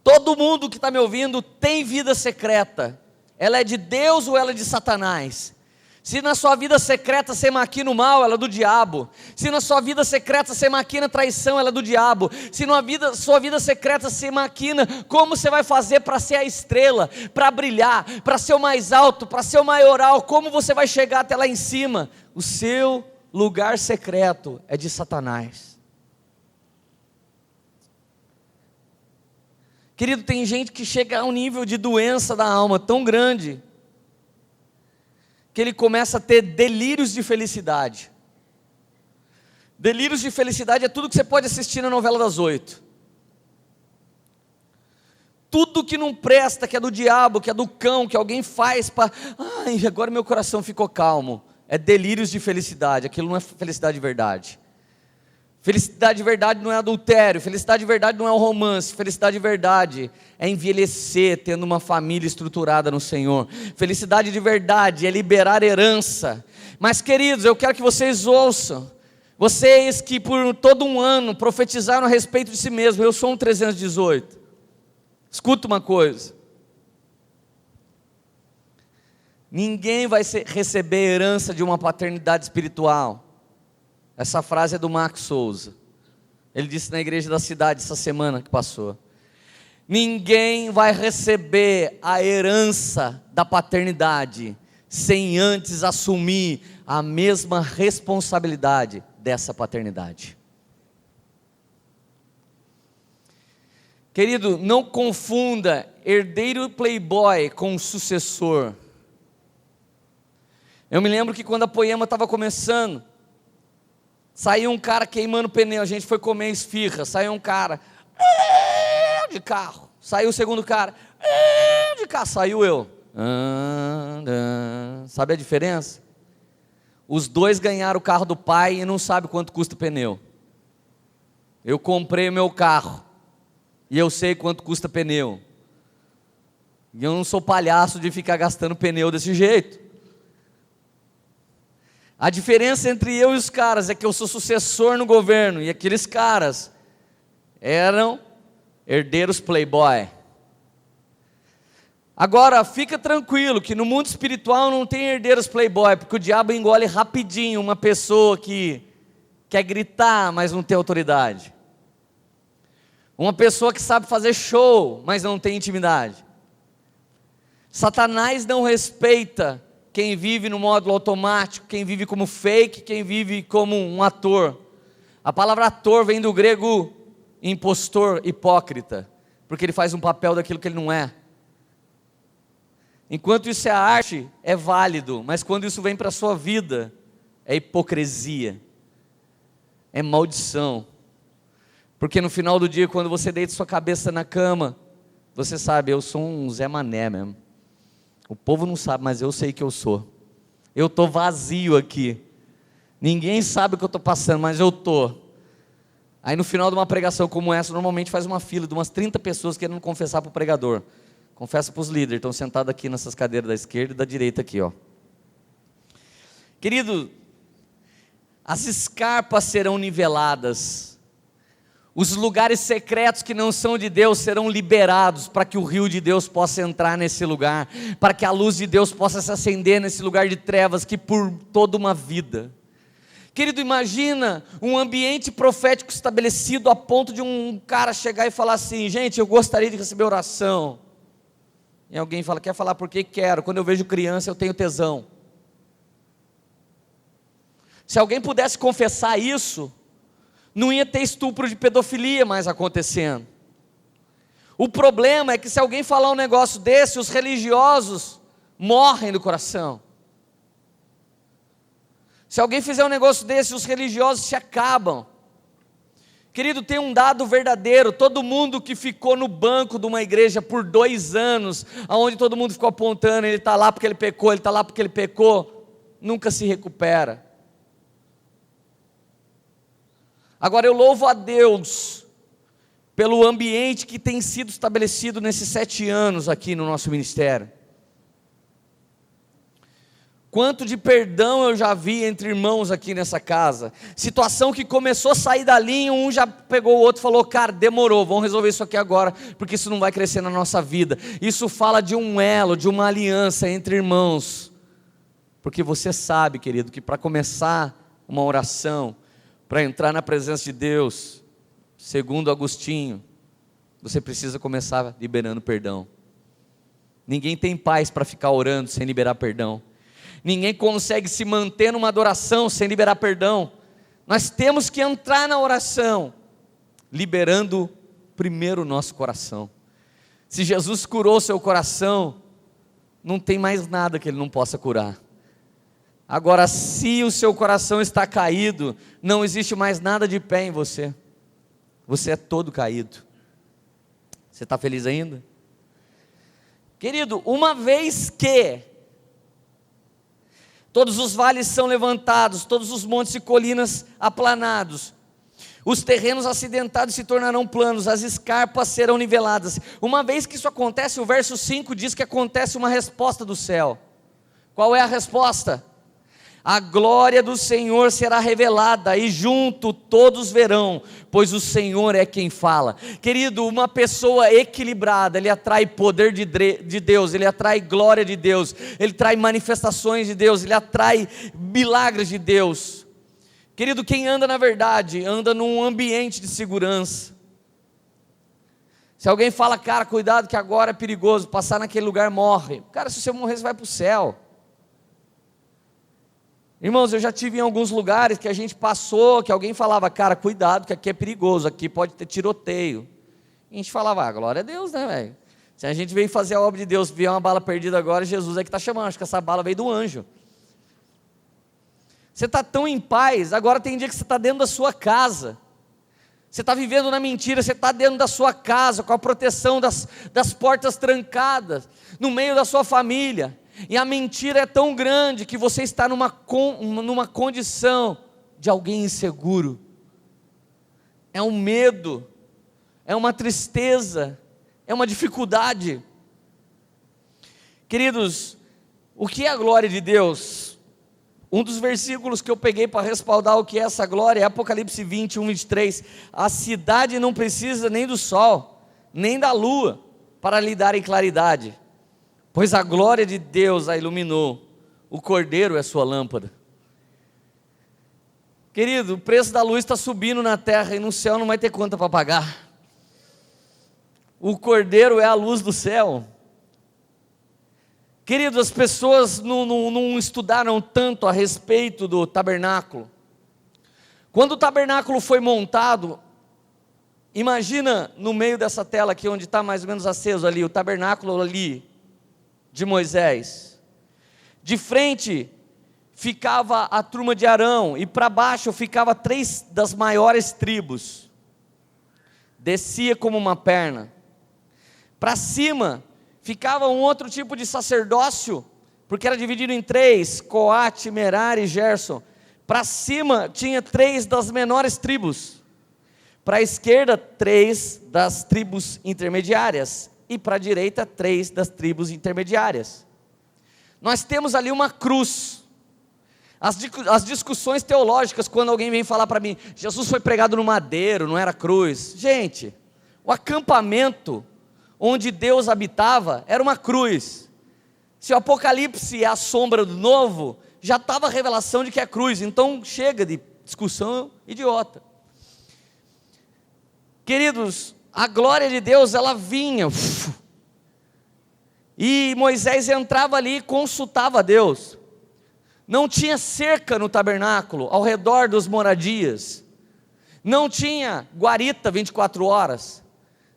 S1: Todo mundo que está me ouvindo tem vida secreta. Ela é de Deus ou ela é de Satanás? Se na sua vida secreta você maquina o mal, ela é do diabo. Se na sua vida secreta você maquina traição, ela é do diabo. Se na sua vida secreta você maquina como você vai fazer para ser a estrela, para brilhar, para ser o mais alto, para ser o maioral, como você vai chegar até lá em cima, o seu lugar secreto é de Satanás. Querido, tem gente que chega a um nível de doença da alma tão grande, que ele começa a ter delírios de felicidade. Delírios de felicidade é tudo que você pode assistir na novela das 8. Tudo que não presta, que é do diabo, que é do cão, que alguém faz para... Ai, agora meu coração ficou calmo. é delírios de felicidade, aquilo não é felicidade de verdade. Felicidade de verdade não é adultério, felicidade de verdade não é o romance, felicidade de verdade é envelhecer tendo uma família estruturada no Senhor. Felicidade de verdade é liberar herança. Mas queridos, eu quero que vocês ouçam, vocês que por todo um ano profetizaram a respeito de si mesmos, eu sou um 318, escuta uma coisa, ninguém vai receber herança de uma paternidade espiritual. Essa frase é do Marcos Souza. Ele disse na igreja da cidade essa semana que passou. Ninguém vai receber a herança da paternidade sem antes assumir a mesma responsabilidade dessa paternidade. Querido, não confunda herdeiro playboy com sucessor. Eu me lembro que quando a Poema estava começando, saiu um cara queimando pneu, a gente foi comer esfirra, saiu um cara de carro, saiu o segundo cara de carro, saiu eu. Sabe a diferença? Os dois ganharam o carro do pai e não sabem quanto custa o pneu. Eu comprei o meu carro e eu sei quanto custa pneu. E eu não sou palhaço de ficar gastando pneu desse jeito. A diferença entre eu e os caras é que eu sou sucessor no governo e aqueles caras eram herdeiros playboy. Agora, fica tranquilo que no mundo espiritual não tem herdeiros playboy, porque o diabo engole rapidinho uma pessoa que quer gritar, mas não tem autoridade. Uma pessoa que sabe fazer show, mas não tem intimidade. Satanás não respeita quem vive no módulo automático, quem vive como fake, quem vive como um ator. A palavra ator vem do grego impostor, hipócrita, porque ele faz um papel daquilo que ele não é. Enquanto isso é arte, é válido, mas quando isso vem para a sua vida, é hipocrisia, é maldição. Porque no final do dia, quando você deita sua cabeça na cama, você sabe, eu sou um Zé Mané mesmo. O povo não sabe, mas eu sei que eu sou. Eu estou vazio aqui. Ninguém sabe o que eu estou passando, mas eu estou. Aí no final de uma pregação como essa, normalmente faz uma fila de umas 30 pessoas querendo confessar para o pregador. Confessa para os líderes, estão sentados aqui nessas cadeiras da esquerda e da direita aqui, ó. Querido, as escarpas serão niveladas. Os lugares secretos que não são de Deus serão liberados para que o rio de Deus possa entrar nesse lugar, para que a luz de Deus possa se acender nesse lugar de trevas que por toda uma vida. Querido, imagina um ambiente profético estabelecido a ponto de um cara chegar e falar assim: gente, eu gostaria de receber oração. E alguém fala: quer falar por que quero? Quando eu vejo criança eu tenho tesão. Se alguém pudesse confessar isso, não ia ter estupro de pedofilia mais acontecendo. O problema é que se alguém falar um negócio desse, os religiosos morrem do coração. Se alguém fizer um negócio desse, os religiosos se acabam. Querido, tem um dado verdadeiro: todo mundo que ficou no banco de uma igreja por 2 anos, onde todo mundo ficou apontando, ele está lá porque ele pecou, ele está lá porque ele pecou, nunca se recupera. Agora eu louvo a Deus pelo ambiente que tem sido estabelecido nesses 7 anos aqui no nosso ministério. Quanto de perdão eu já vi entre irmãos aqui nessa casa. Situação que começou a sair da linha, um já pegou o outro e falou: cara, demorou, vamos resolver isso aqui agora, porque isso não vai crescer na nossa vida. Isso fala de um elo, de uma aliança entre irmãos. Porque você sabe, querido, que para começar uma oração, para entrar na presença de Deus, segundo Agostinho, você precisa começar liberando perdão. Ninguém tem paz para ficar orando sem liberar perdão. Ninguém consegue se manter numa adoração sem liberar perdão. Nós temos que entrar na oração liberando primeiro o nosso coração. Se Jesus curou seu coração, não tem mais nada que Ele não possa curar. Agora, se o seu coração está caído, não existe mais nada de pé em você. Você é todo caído. Você está feliz ainda? Querido, uma vez que todos os vales são levantados, todos os montes e colinas aplanados, os terrenos acidentados se tornarão planos, as escarpas serão niveladas. Uma vez que isso acontece, o verso 5 diz que acontece uma resposta do céu. Qual é a resposta? A glória do Senhor será revelada, e junto todos verão, pois o Senhor é quem fala. Querido, uma pessoa equilibrada, ele atrai poder de Deus, ele atrai glória de Deus, ele atrai manifestações de Deus, ele atrai milagres de Deus. Querido, quem anda na verdade, anda num ambiente de segurança. Se alguém fala, cara, cuidado que agora é perigoso, passar naquele lugar morre. Cara, se você morrer, você vai para o céu. Irmãos, eu já tive em alguns lugares que a gente passou, que alguém falava, cara, cuidado que aqui é perigoso, aqui pode ter tiroteio. E a gente falava, glória a Deus, né, velho? Se a gente veio fazer a obra de Deus, vier uma bala perdida agora, Jesus é que está chamando, acho que essa bala veio do anjo. Você está tão em paz, agora tem dia que você está dentro da sua casa. Você está vivendo na mentira, você está dentro da sua casa, com a proteção das portas trancadas, no meio da sua família. E a mentira é tão grande que você está numa condição de alguém inseguro. É um medo, é uma tristeza, é uma dificuldade. Queridos, o que é a glória de Deus? Um dos versículos que eu peguei para respaldar o que é essa glória é Apocalipse 21, 23. A cidade não precisa nem do sol, nem da lua, para lhe darem claridade, pois a glória de Deus a iluminou, o Cordeiro é a sua lâmpada. Querido, o preço da luz está subindo na terra e no céu não vai ter conta para pagar. O Cordeiro é a luz do céu. Querido, as pessoas não estudaram tanto a respeito do tabernáculo. Quando o tabernáculo foi montado, imagina no meio dessa tela aqui, onde está mais ou menos aceso ali, o tabernáculo ali, de Moisés. De frente ficava a turma de Arão, e para baixo ficava 3 das maiores tribos. Descia como uma perna. Para cima ficava um outro tipo de sacerdócio, porque era dividido em 3, Coate, Merari e Gerson. Para cima tinha 3 das menores tribos. Para a esquerda, 3 das tribos intermediárias. E para a direita, 3 das tribos intermediárias. Nós temos ali uma cruz. As discussões teológicas, quando alguém vem falar para mim, Jesus foi pregado no madeiro, não era cruz. Gente, o acampamento onde Deus habitava era uma cruz. Se o Apocalipse é a sombra do novo, já estava a revelação de que é cruz. Então chega de discussão idiota. Queridos, a glória de Deus, ela vinha, e Moisés entrava ali e consultava a Deus. Não tinha cerca no tabernáculo, ao redor das moradias. Não tinha guarita 24 horas.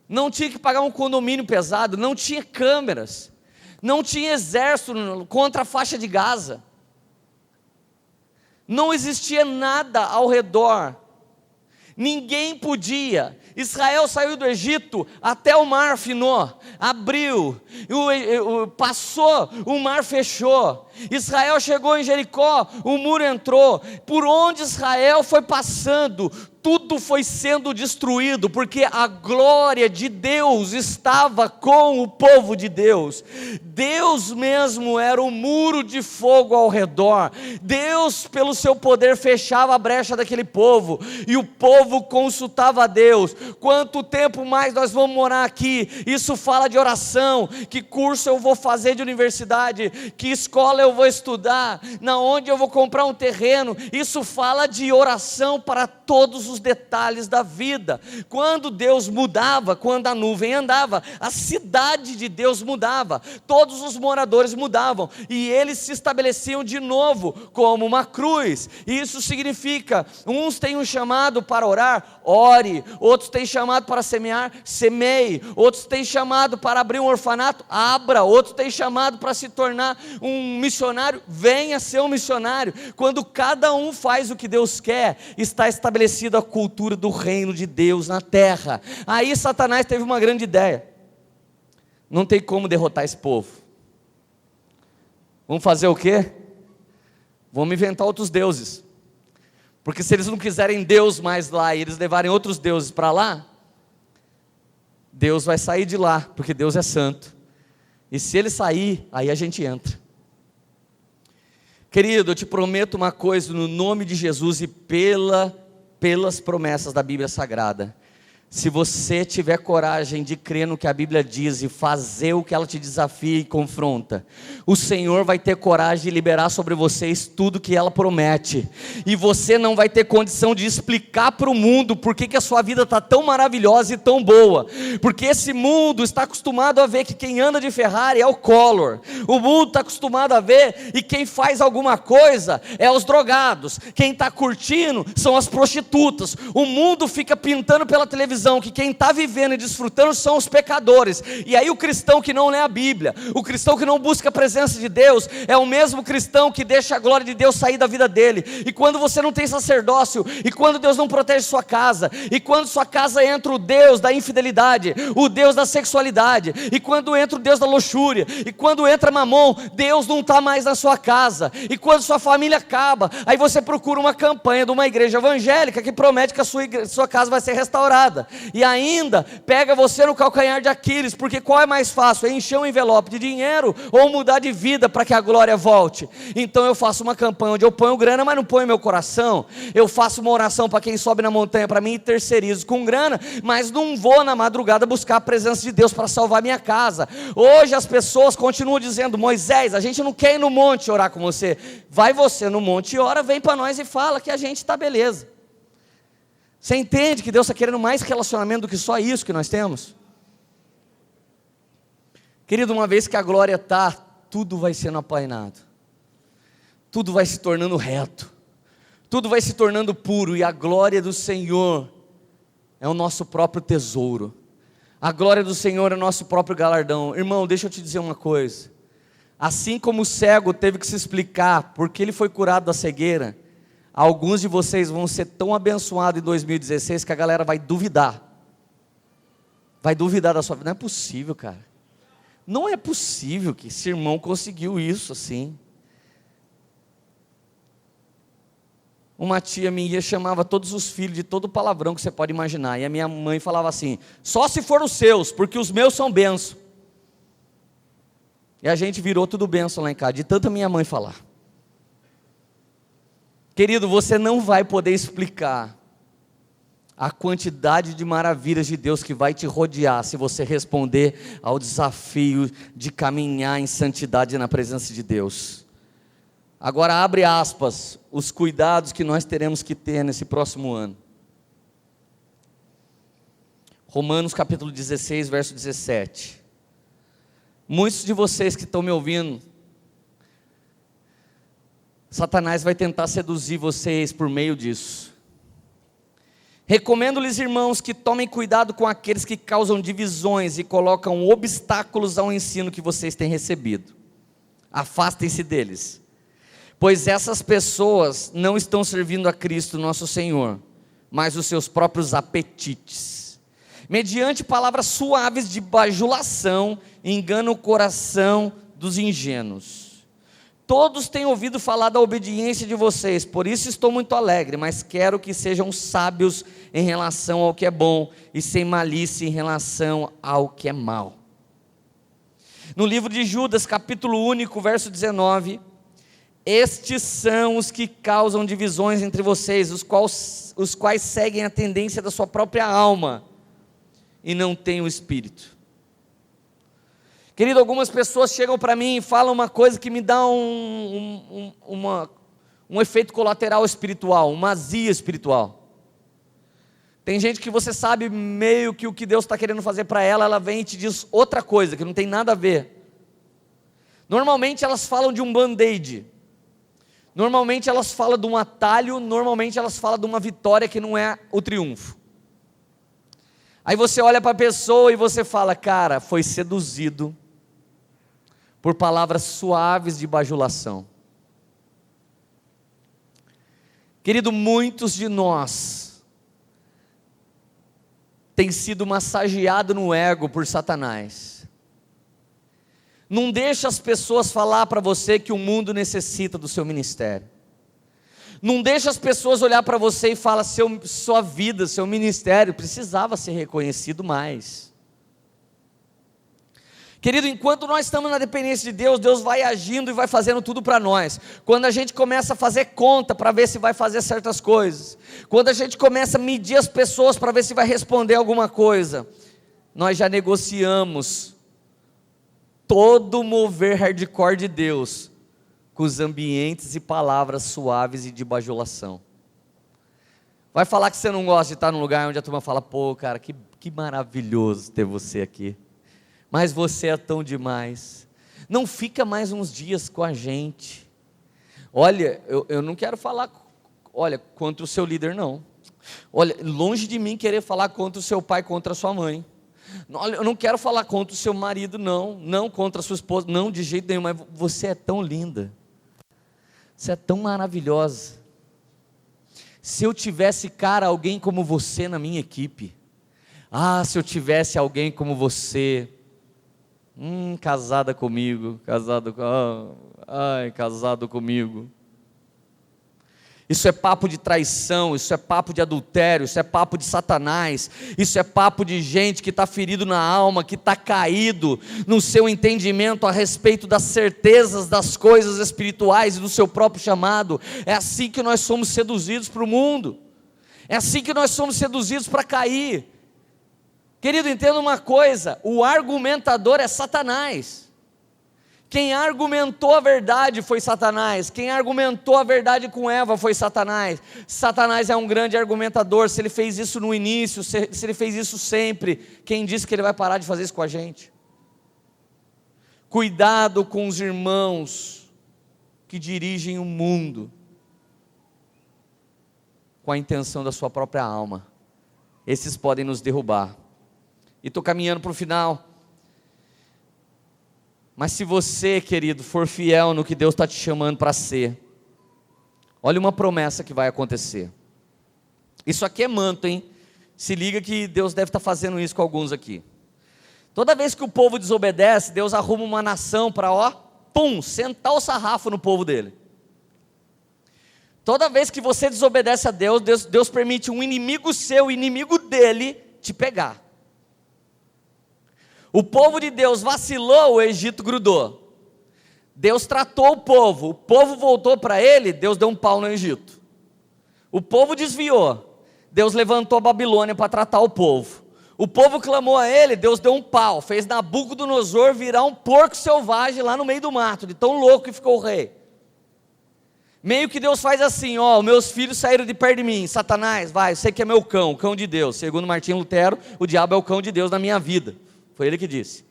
S1: Não tinha que pagar um condomínio pesado. Não tinha câmeras. Não tinha exército contra a faixa de Gaza. Não existia nada ao redor. Ninguém podia. Israel saiu do Egito, até o mar afinou, abriu, passou, o mar fechou. Israel chegou em Jericó, o muro entrou. Por onde Israel foi passando, tudo foi sendo destruído, porque a glória de Deus estava com o povo de Deus. Deus mesmo era o muro de fogo ao redor. Deus, pelo seu poder, fechava a brecha daquele povo, e o povo consultava a Deus. Quanto tempo mais nós vamos morar aqui? Isso fala de oração. Que curso eu vou fazer de universidade? Que escola eu vou estudar? Na onde eu vou comprar um terreno? Isso fala de oração para todos os detalhes da vida. Quando Deus mudava, quando a nuvem andava, a cidade de Deus mudava, todos os moradores mudavam, e eles se estabeleciam de novo como uma cruz. Isso significa, uns têm um chamado para orar, ore. Outros têm chamado para semear, semeie. Outros têm chamado para abrir um orfanato, abra. Outros têm chamado para se tornar um missionário, venha ser um missionário. Quando cada um faz o que Deus quer, está estabelecida a cultura do reino de Deus na terra. Aí Satanás teve uma grande ideia: não tem como derrotar esse povo. Vamos fazer o quê? Vamos inventar outros deuses. Porque se eles não quiserem Deus mais lá e eles levarem outros deuses para lá, Deus vai sair de lá, porque Deus é santo. E se ele sair, aí a gente entra. Querido, eu te prometo uma coisa, no nome de Jesus e pelas promessas da Bíblia Sagrada. Se você tiver coragem de crer no que a Bíblia diz e fazer o que ela te desafia e confronta, o Senhor vai ter coragem de liberar sobre vocês tudo que ela promete, e você não vai ter condição de explicar para o mundo por que a sua vida está tão maravilhosa e tão boa, porque esse mundo está acostumado a ver que quem anda de Ferrari é o Collor, o mundo está acostumado a ver, e quem faz alguma coisa é os drogados, quem está curtindo são as prostitutas, o mundo fica pintando pela televisão que quem está vivendo e desfrutando são os pecadores, e aí o cristão que não lê a Bíblia, o cristão que não busca a presença de Deus, é o mesmo cristão que deixa a glória de Deus sair da vida dele. E quando você não tem sacerdócio, e quando Deus não protege sua casa, e quando sua casa entra o Deus da infidelidade, o Deus da sexualidade, e quando entra o Deus da luxúria, e quando entra Mamon, Deus não está mais na sua casa, e quando sua família acaba, aí você procura uma campanha de uma igreja evangélica que promete que a sua casa vai ser restaurada, e ainda pega você no calcanhar de Aquiles, porque qual é mais fácil? É encher um envelope de dinheiro ou mudar de vida para que a glória volte? Então eu faço uma campanha onde eu ponho grana, mas não ponho meu coração. Eu faço uma oração para quem sobe na montanha para mim e terceirizo com grana, mas não vou na madrugada buscar a presença de Deus para salvar minha casa. Hoje as pessoas continuam dizendo: Moisés, a gente não quer ir no monte orar com você. Vai você no monte e ora, vem para nós e fala que a gente está beleza. Você entende que Deus está querendo mais relacionamento do que só isso que nós temos? Querido, uma vez que a glória está, tudo vai sendo apainado, tudo vai se tornando reto, tudo vai se tornando puro, e a glória do Senhor é o nosso próprio tesouro, a glória do Senhor é o nosso próprio galardão. Irmão, deixa eu te dizer uma coisa, assim como o cego teve que se explicar porque ele foi curado da cegueira, alguns de vocês vão ser tão abençoados em 2016 que a galera vai duvidar da sua vida. Não é possível, cara, não é possível que esse irmão conseguiu isso assim. Uma tia minha chamava todos os filhos de todo palavrão que você pode imaginar, e a minha mãe falava assim: só se for os seus, porque os meus são bênção. E a gente virou tudo bênção lá em casa, de tanto a minha mãe falar. Querido, você não vai poder explicar a quantidade de maravilhas de Deus que vai te rodear se você responder ao desafio de caminhar em santidade na presença de Deus. Agora abre aspas, os cuidados que nós teremos que ter nesse próximo ano. Romanos capítulo 16, verso 17. Muitos de vocês que estão me ouvindo, Satanás vai tentar seduzir vocês por meio disso. Recomendo-lhes, irmãos, que tomem cuidado com aqueles que causam divisões e colocam obstáculos ao ensino que vocês têm recebido. Afastem-se deles, pois essas pessoas não estão servindo a Cristo nosso Senhor, mas os seus próprios apetites. Mediante palavras suaves de bajulação, enganam o coração dos ingênuos. Todos têm ouvido falar da obediência de vocês, por isso estou muito alegre, mas quero que sejam sábios em relação ao que é bom e sem malícia em relação ao que é mal. No livro de Judas, capítulo único, verso 19, estes são os que causam divisões entre vocês, os quais seguem a tendência da sua própria alma e não têm o Espírito. Querido, algumas pessoas chegam para mim e falam uma coisa que me dá um efeito colateral espiritual, uma azia espiritual. Tem gente que você sabe meio que o que Deus está querendo fazer para ela, ela vem e te diz outra coisa, que não tem nada a ver. Normalmente elas falam de um band-aid, normalmente elas falam de um atalho, normalmente elas falam de uma vitória que não é o triunfo. Aí você olha para a pessoa e você fala: cara, foi seduzido por palavras suaves de bajulação. Querido, muitos de nós têm sido massageados no ego por Satanás. Não deixa as pessoas falar para você que o mundo necessita do seu ministério. Não deixa as pessoas olhar para você e falar, sua vida, seu ministério precisava ser reconhecido mais. Querido, enquanto nós estamos na dependência de Deus, Deus vai agindo e vai fazendo tudo para nós. Quando a gente começa a fazer conta para ver se vai fazer certas coisas, quando a gente começa a medir as pessoas para ver se vai responder alguma coisa, nós já negociamos todo o mover hardcore de Deus com os ambientes e palavras suaves e de bajulação. Vai falar que você não gosta de estar num lugar onde a turma fala, pô, cara, que maravilhoso ter você aqui, mas você é tão demais, não fica mais uns dias com a gente. Olha, eu não quero falar, olha, contra o seu líder não, olha, longe de mim querer falar contra o seu pai, contra a sua mãe. Olha, eu não quero falar contra o seu marido não contra a sua esposa, não, de jeito nenhum, mas você é tão linda, você é tão maravilhosa. Se eu tivesse, cara, alguém como você na minha equipe, se eu tivesse alguém como você, casada comigo, casado comigo. Isso é papo de traição, isso é papo de adultério, isso é papo de Satanás, isso é papo de gente que está ferido na alma, que está caído no seu entendimento a respeito das certezas das coisas espirituais e do seu próprio chamado. É assim que nós somos seduzidos para o mundo, é assim que nós somos seduzidos para cair. Querido, entenda uma coisa, o argumentador é Satanás. Quem argumentou a verdade foi Satanás. Quem argumentou a verdade com Eva foi Satanás. Satanás é um grande argumentador. Se ele fez isso no início, se ele fez isso sempre, quem disse que ele vai parar de fazer isso com a gente? Cuidado com os irmãos que dirigem o mundo com a intenção da sua própria alma. Esses podem nos derrubar. E estou caminhando para o final. Mas se você, querido, for fiel no que Deus está te chamando para ser, olha uma promessa que vai acontecer. Isso aqui é manto, hein? Se liga que Deus deve estar fazendo isso com alguns aqui. Toda vez que o povo desobedece, Deus arruma uma nação para, sentar o sarrafo no povo dele. Toda vez que você desobedece a Deus permite um inimigo seu, inimigo dele, te pegar. O povo de Deus vacilou, o Egito grudou. Deus tratou o povo voltou para ele, Deus deu um pau no Egito. O povo desviou, Deus levantou a Babilônia para tratar o povo. O povo clamou a ele, Deus deu um pau, fez Nabucodonosor virar um porco selvagem lá no meio do mato, de tão louco que ficou o rei. Meio que Deus faz assim, meus filhos saíram de perto de mim, Satanás, vai, você que é meu cão, o cão de Deus. Segundo Martinho Lutero, o diabo é o cão de Deus na minha vida. Foi ele que disse.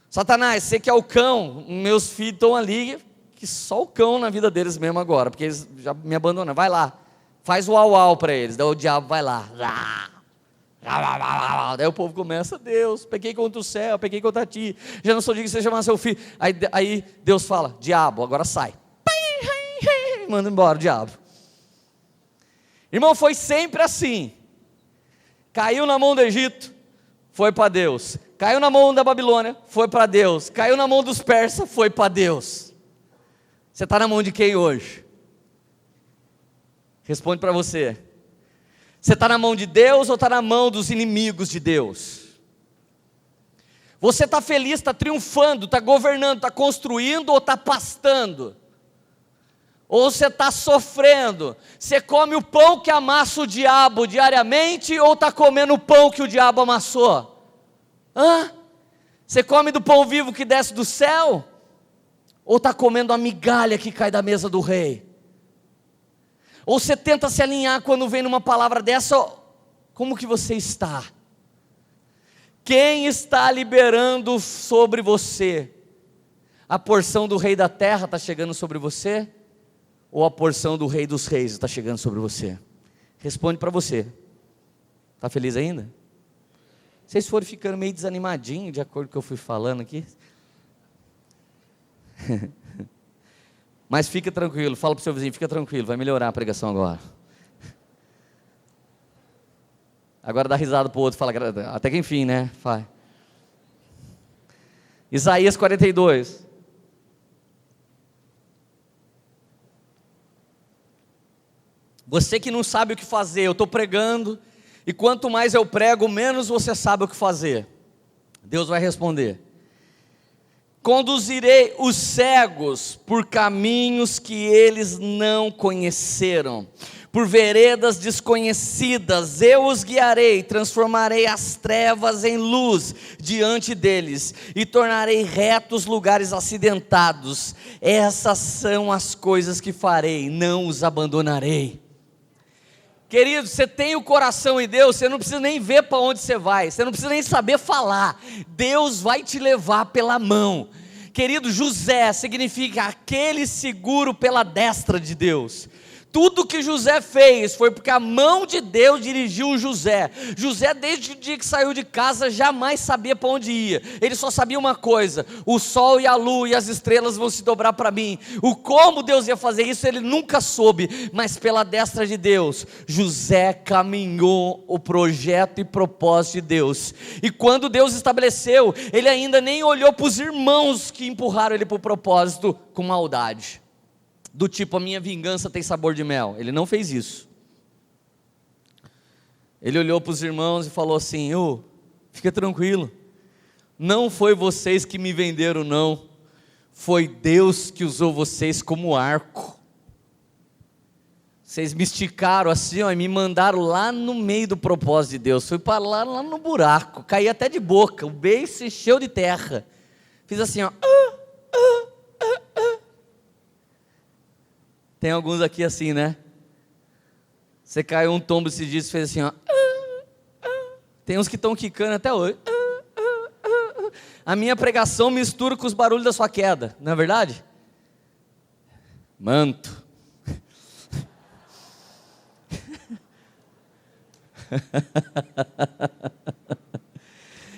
S1: Satanás, você que é o cão, meus filhos estão ali, que só o cão na vida deles mesmo agora, porque eles já me abandonam. Vai lá, faz o uau para eles. Daí o diabo vai lá. Daí o povo começa, Deus, pequei contra o céu, pequei contra ti, já não sou digno de você chamar seu filho. Aí Deus fala, diabo, agora sai. Manda embora o diabo. Irmão, foi sempre assim. Caiu na mão do Egito, foi para Deus. Caiu na mão da Babilônia, foi para Deus. Caiu na mão dos persas, foi para Deus. Você está na mão de quem hoje? Responde para você. Você está na mão de Deus ou está na mão dos inimigos de Deus? Você está feliz, está triunfando, está governando, está construindo ou está pastando? Ou você está sofrendo? Você come o pão que amassa o diabo diariamente ou está comendo o pão que o diabo amassou? Você come do pão vivo que desce do céu? Ou está comendo a migalha que cai da mesa do rei? Ou você tenta se alinhar quando vem numa palavra dessa? Como que você está? Quem está liberando sobre você? A porção do rei da terra está chegando sobre você? Ou a porção do rei dos reis está chegando sobre você? Responde para você. Está feliz ainda? Vocês foram ficando meio desanimadinhos de acordo com o que eu fui falando aqui. Mas fica tranquilo, fala para o seu vizinho, fica tranquilo, vai melhorar a pregação agora. Agora dá risada para o outro, fala, até que enfim, né? Vai. Isaías 42. Você que não sabe o que fazer, eu estou pregando, e quanto mais eu prego, menos você sabe o que fazer. Deus vai responder: conduzirei os cegos por caminhos que eles não conheceram, por veredas desconhecidas eu os guiarei, transformarei as trevas em luz diante deles, e tornarei retos lugares acidentados. Essas são as coisas que farei, não os abandonarei. Querido, você tem o coração em Deus, você não precisa nem ver para onde você vai, você não precisa nem saber falar, Deus vai te levar pela mão. Querido, José significa aquele seguro pela destra de Deus. Tudo que José fez foi porque a mão de Deus dirigiu José. José, desde o dia que saiu de casa, jamais sabia para onde ia. Ele só sabia uma coisa: o sol e a lua e as estrelas vão se dobrar para mim. O como Deus ia fazer isso, ele nunca soube. Mas pela destra de Deus, José caminhou o projeto e propósito de Deus. E quando Deus estabeleceu, ele ainda nem olhou para os irmãos que empurraram ele para o propósito com maldade. Do tipo, a minha vingança tem sabor de mel. Ele não fez isso. Ele olhou para os irmãos e falou assim: fica tranquilo, não foi vocês que me venderam não, foi Deus que usou vocês como arco. Vocês me esticaram assim, e me mandaram lá no meio do propósito de Deus. Fui para lá no buraco, caí até de boca, o beijo se encheu de terra. Fiz assim, Tem alguns aqui assim, né? Você caiu um tombo esses dias e fez assim, Tem uns que estão quicando até hoje. A minha pregação mistura com os barulhos da sua queda, não é verdade? Manto.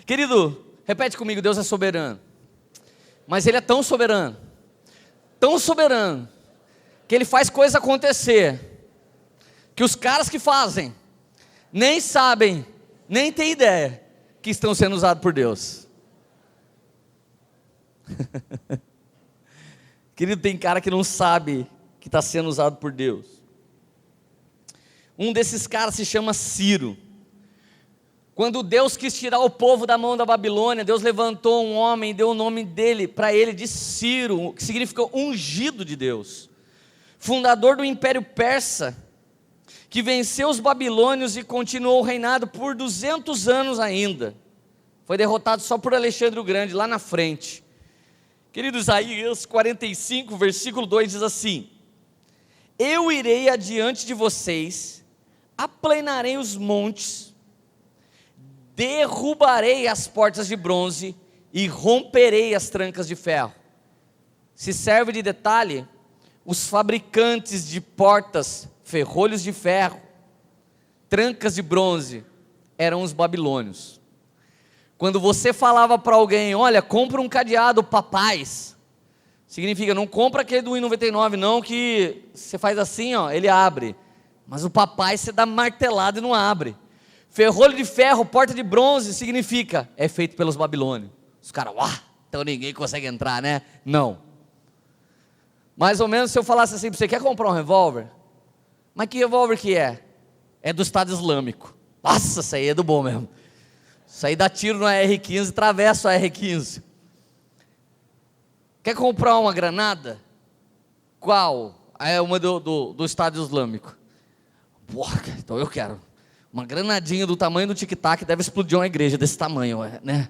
S1: Querido, repete comigo: Deus é soberano. Mas Ele é tão soberano, que Ele faz coisa acontecer, que os caras que fazem, nem sabem, nem têm ideia, que estão sendo usados por Deus. Querido, tem cara que não sabe que está sendo usado por Deus. Um desses caras se chama Ciro. Quando Deus quis tirar o povo da mão da Babilônia, Deus levantou um homem e deu o nome dele para ele de Ciro, que significa ungido de Deus. Fundador do Império Persa, que venceu os babilônios e continuou o reinado por 200 anos ainda. Foi derrotado só por Alexandre o Grande, lá na frente. Querido, Isaías 45, versículo 2 diz assim: eu irei adiante de vocês, aplanarei os montes, derrubarei as portas de bronze e romperei as trancas de ferro. Se serve de detalhe, os fabricantes de portas, ferrolhos de ferro, trancas de bronze, eram os babilônios. Quando você falava para alguém: olha, compra um cadeado Papais, significa, não compra aquele do R$1,99 não, que você faz assim, ele abre. Mas o Papais você dá martelado e não abre. Ferrolho de ferro, porta de bronze, significa, é feito pelos babilônios. Os caras, então ninguém consegue entrar, né? Não. Mais ou menos se eu falasse assim, você quer comprar um revólver? Mas que revólver que é? É do Estado Islâmico. Nossa, isso aí é do bom mesmo. Isso aí dá tiro no AR-15 e atravessa o AR-15. Quer comprar uma granada? Qual? É uma do Estado Islâmico. Porra, então eu quero. Uma granadinha do tamanho do tic-tac deve explodir uma igreja desse tamanho, né?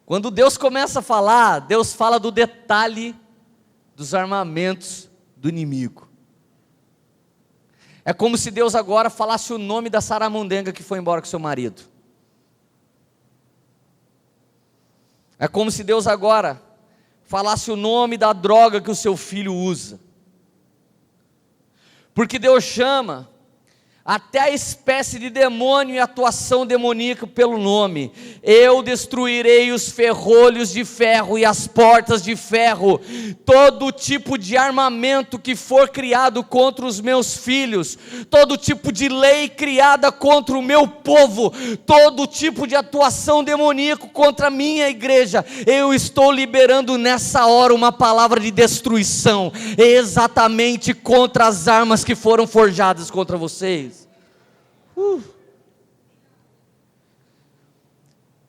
S1: Quando Deus começa a falar, Deus fala do detalhe dos armamentos do inimigo. É como se Deus agora falasse o nome da saramundenga que foi embora com seu marido. É como se Deus agora falasse o nome da droga que o seu filho usa. Porque Deus chama até a espécie de demônio e atuação demoníaca pelo nome. Eu destruirei os ferrolhos de ferro e as portas de ferro, todo tipo de armamento que for criado contra os meus filhos, todo tipo de lei criada contra o meu povo, todo tipo de atuação demoníaca contra a minha igreja, eu estou liberando nessa hora uma palavra de destruição, exatamente contra as armas que foram forjadas contra vocês.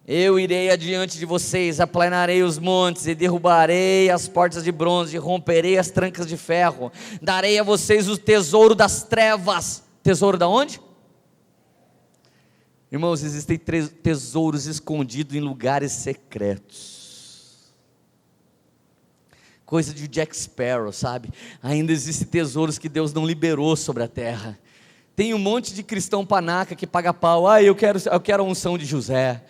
S1: Eu irei adiante de vocês, aplanarei os montes e derrubarei as portas de bronze, e romperei as trancas de ferro, darei a vocês o tesouro das trevas. Tesouro da onde? Irmãos, existem tesouros escondidos em lugares secretos, coisa de Jack Sparrow, sabe? Ainda existem tesouros que Deus não liberou sobre a terra. Tem um monte de cristão panaca que paga pau. Eu quero a unção de José.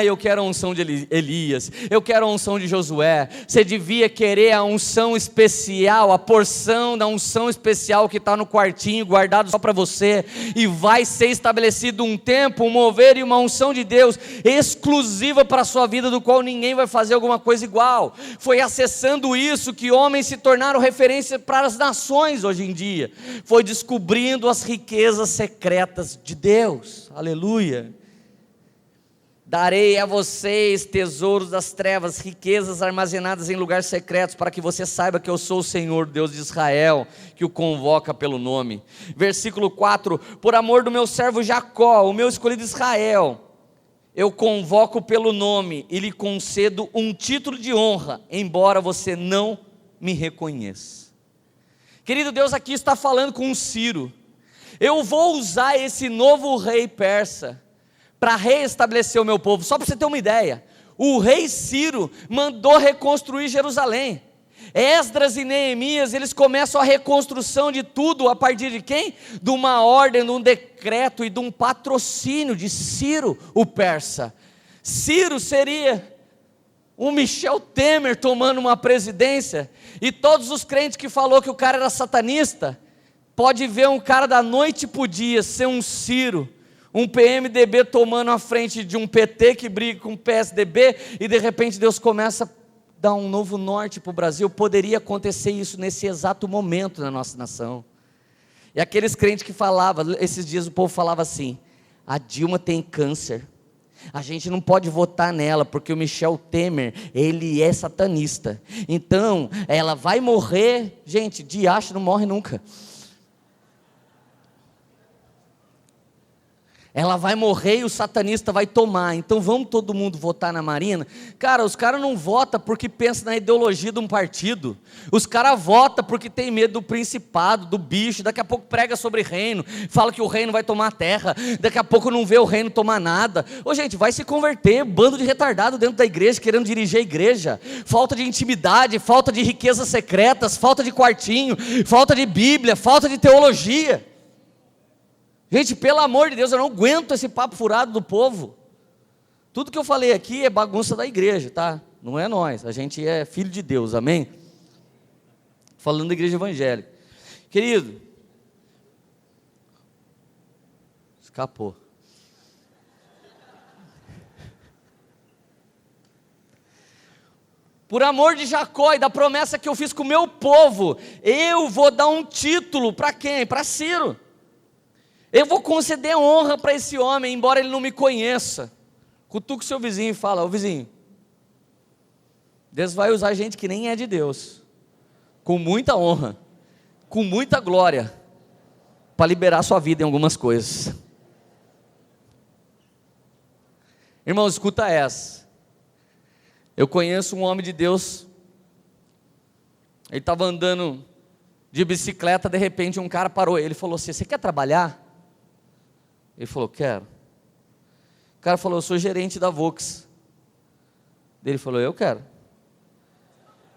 S1: Eu quero a unção de Elias. Eu quero a unção de Josué. Você devia querer a unção especial, a porção da unção especial que está no quartinho, guardado só para você. E vai ser estabelecido um tempo, um mover e uma unção de Deus exclusiva para a sua vida, do qual ninguém vai fazer alguma coisa igual. Foi acessando isso que homens se tornaram referência para as nações hoje em dia. Foi descobrindo as riquezas secretas de Deus, aleluia. Darei a vocês tesouros das trevas, riquezas armazenadas em lugares secretos, para que você saiba que eu sou o Senhor, Deus de Israel, que o convoca pelo nome. Versículo 4, por amor do meu servo Jacó, o meu escolhido Israel, eu convoco pelo nome e lhe concedo um título de honra, embora você não me reconheça. Querido, Deus aqui está falando com Ciro. Eu vou usar esse novo rei persa para reestabelecer o meu povo. Só para você ter uma ideia, o rei Ciro mandou reconstruir Jerusalém. Esdras e Neemias, eles começam a reconstrução de tudo a partir de quem? De uma ordem, de um decreto e de um patrocínio de Ciro, o persa. Ciro seria o Michel Temer tomando uma presidência, e todos os crentes que falou que o cara era satanista, pode ver um cara da noite para o dia ser um Ciro, um PMDB tomando a frente de um PT que briga com o PSDB, e de repente Deus começa a dar um novo norte para o Brasil. Poderia acontecer isso nesse exato momento na nossa nação. E aqueles crentes que falavam, esses dias o povo falava assim: a Dilma tem câncer, a gente não pode votar nela, porque o Michel Temer, ele é satanista, então ela vai morrer. Gente, diacho não morre nunca. Ela vai morrer e o satanista vai tomar, então vamos todo mundo votar na Marina. Cara, os caras não votam porque pensam na ideologia de um partido, os caras votam porque tem medo do principado, do bicho. Daqui a pouco prega sobre reino, fala que o reino vai tomar a terra, daqui a pouco não vê o reino tomar nada. Gente, vai se converter, bando de retardado dentro da igreja, querendo dirigir a igreja, falta de intimidade, falta de riquezas secretas, falta de quartinho, falta de Bíblia, falta de teologia. Gente, pelo amor de Deus, eu não aguento esse papo furado do povo. Tudo que eu falei aqui é bagunça da igreja, tá? Não é nós, a gente é filho de Deus, amém? Falando da igreja evangélica. Querido, escapou. Por amor de Jacó e da promessa que eu fiz com o meu povo, eu vou dar um título para quem? Para Ciro. Eu vou conceder honra para esse homem, embora ele não me conheça. Cutuca o seu vizinho e fala: ô vizinho, Deus vai usar gente que nem é de Deus, com muita honra, com muita glória, para liberar sua vida em algumas coisas. Irmão, escuta essa. Eu conheço um homem de Deus, ele estava andando de bicicleta, de repente um cara parou ele, falou assim: você quer trabalhar? Ele falou: quero. O cara falou: eu sou gerente da Vox. Ele falou: eu quero.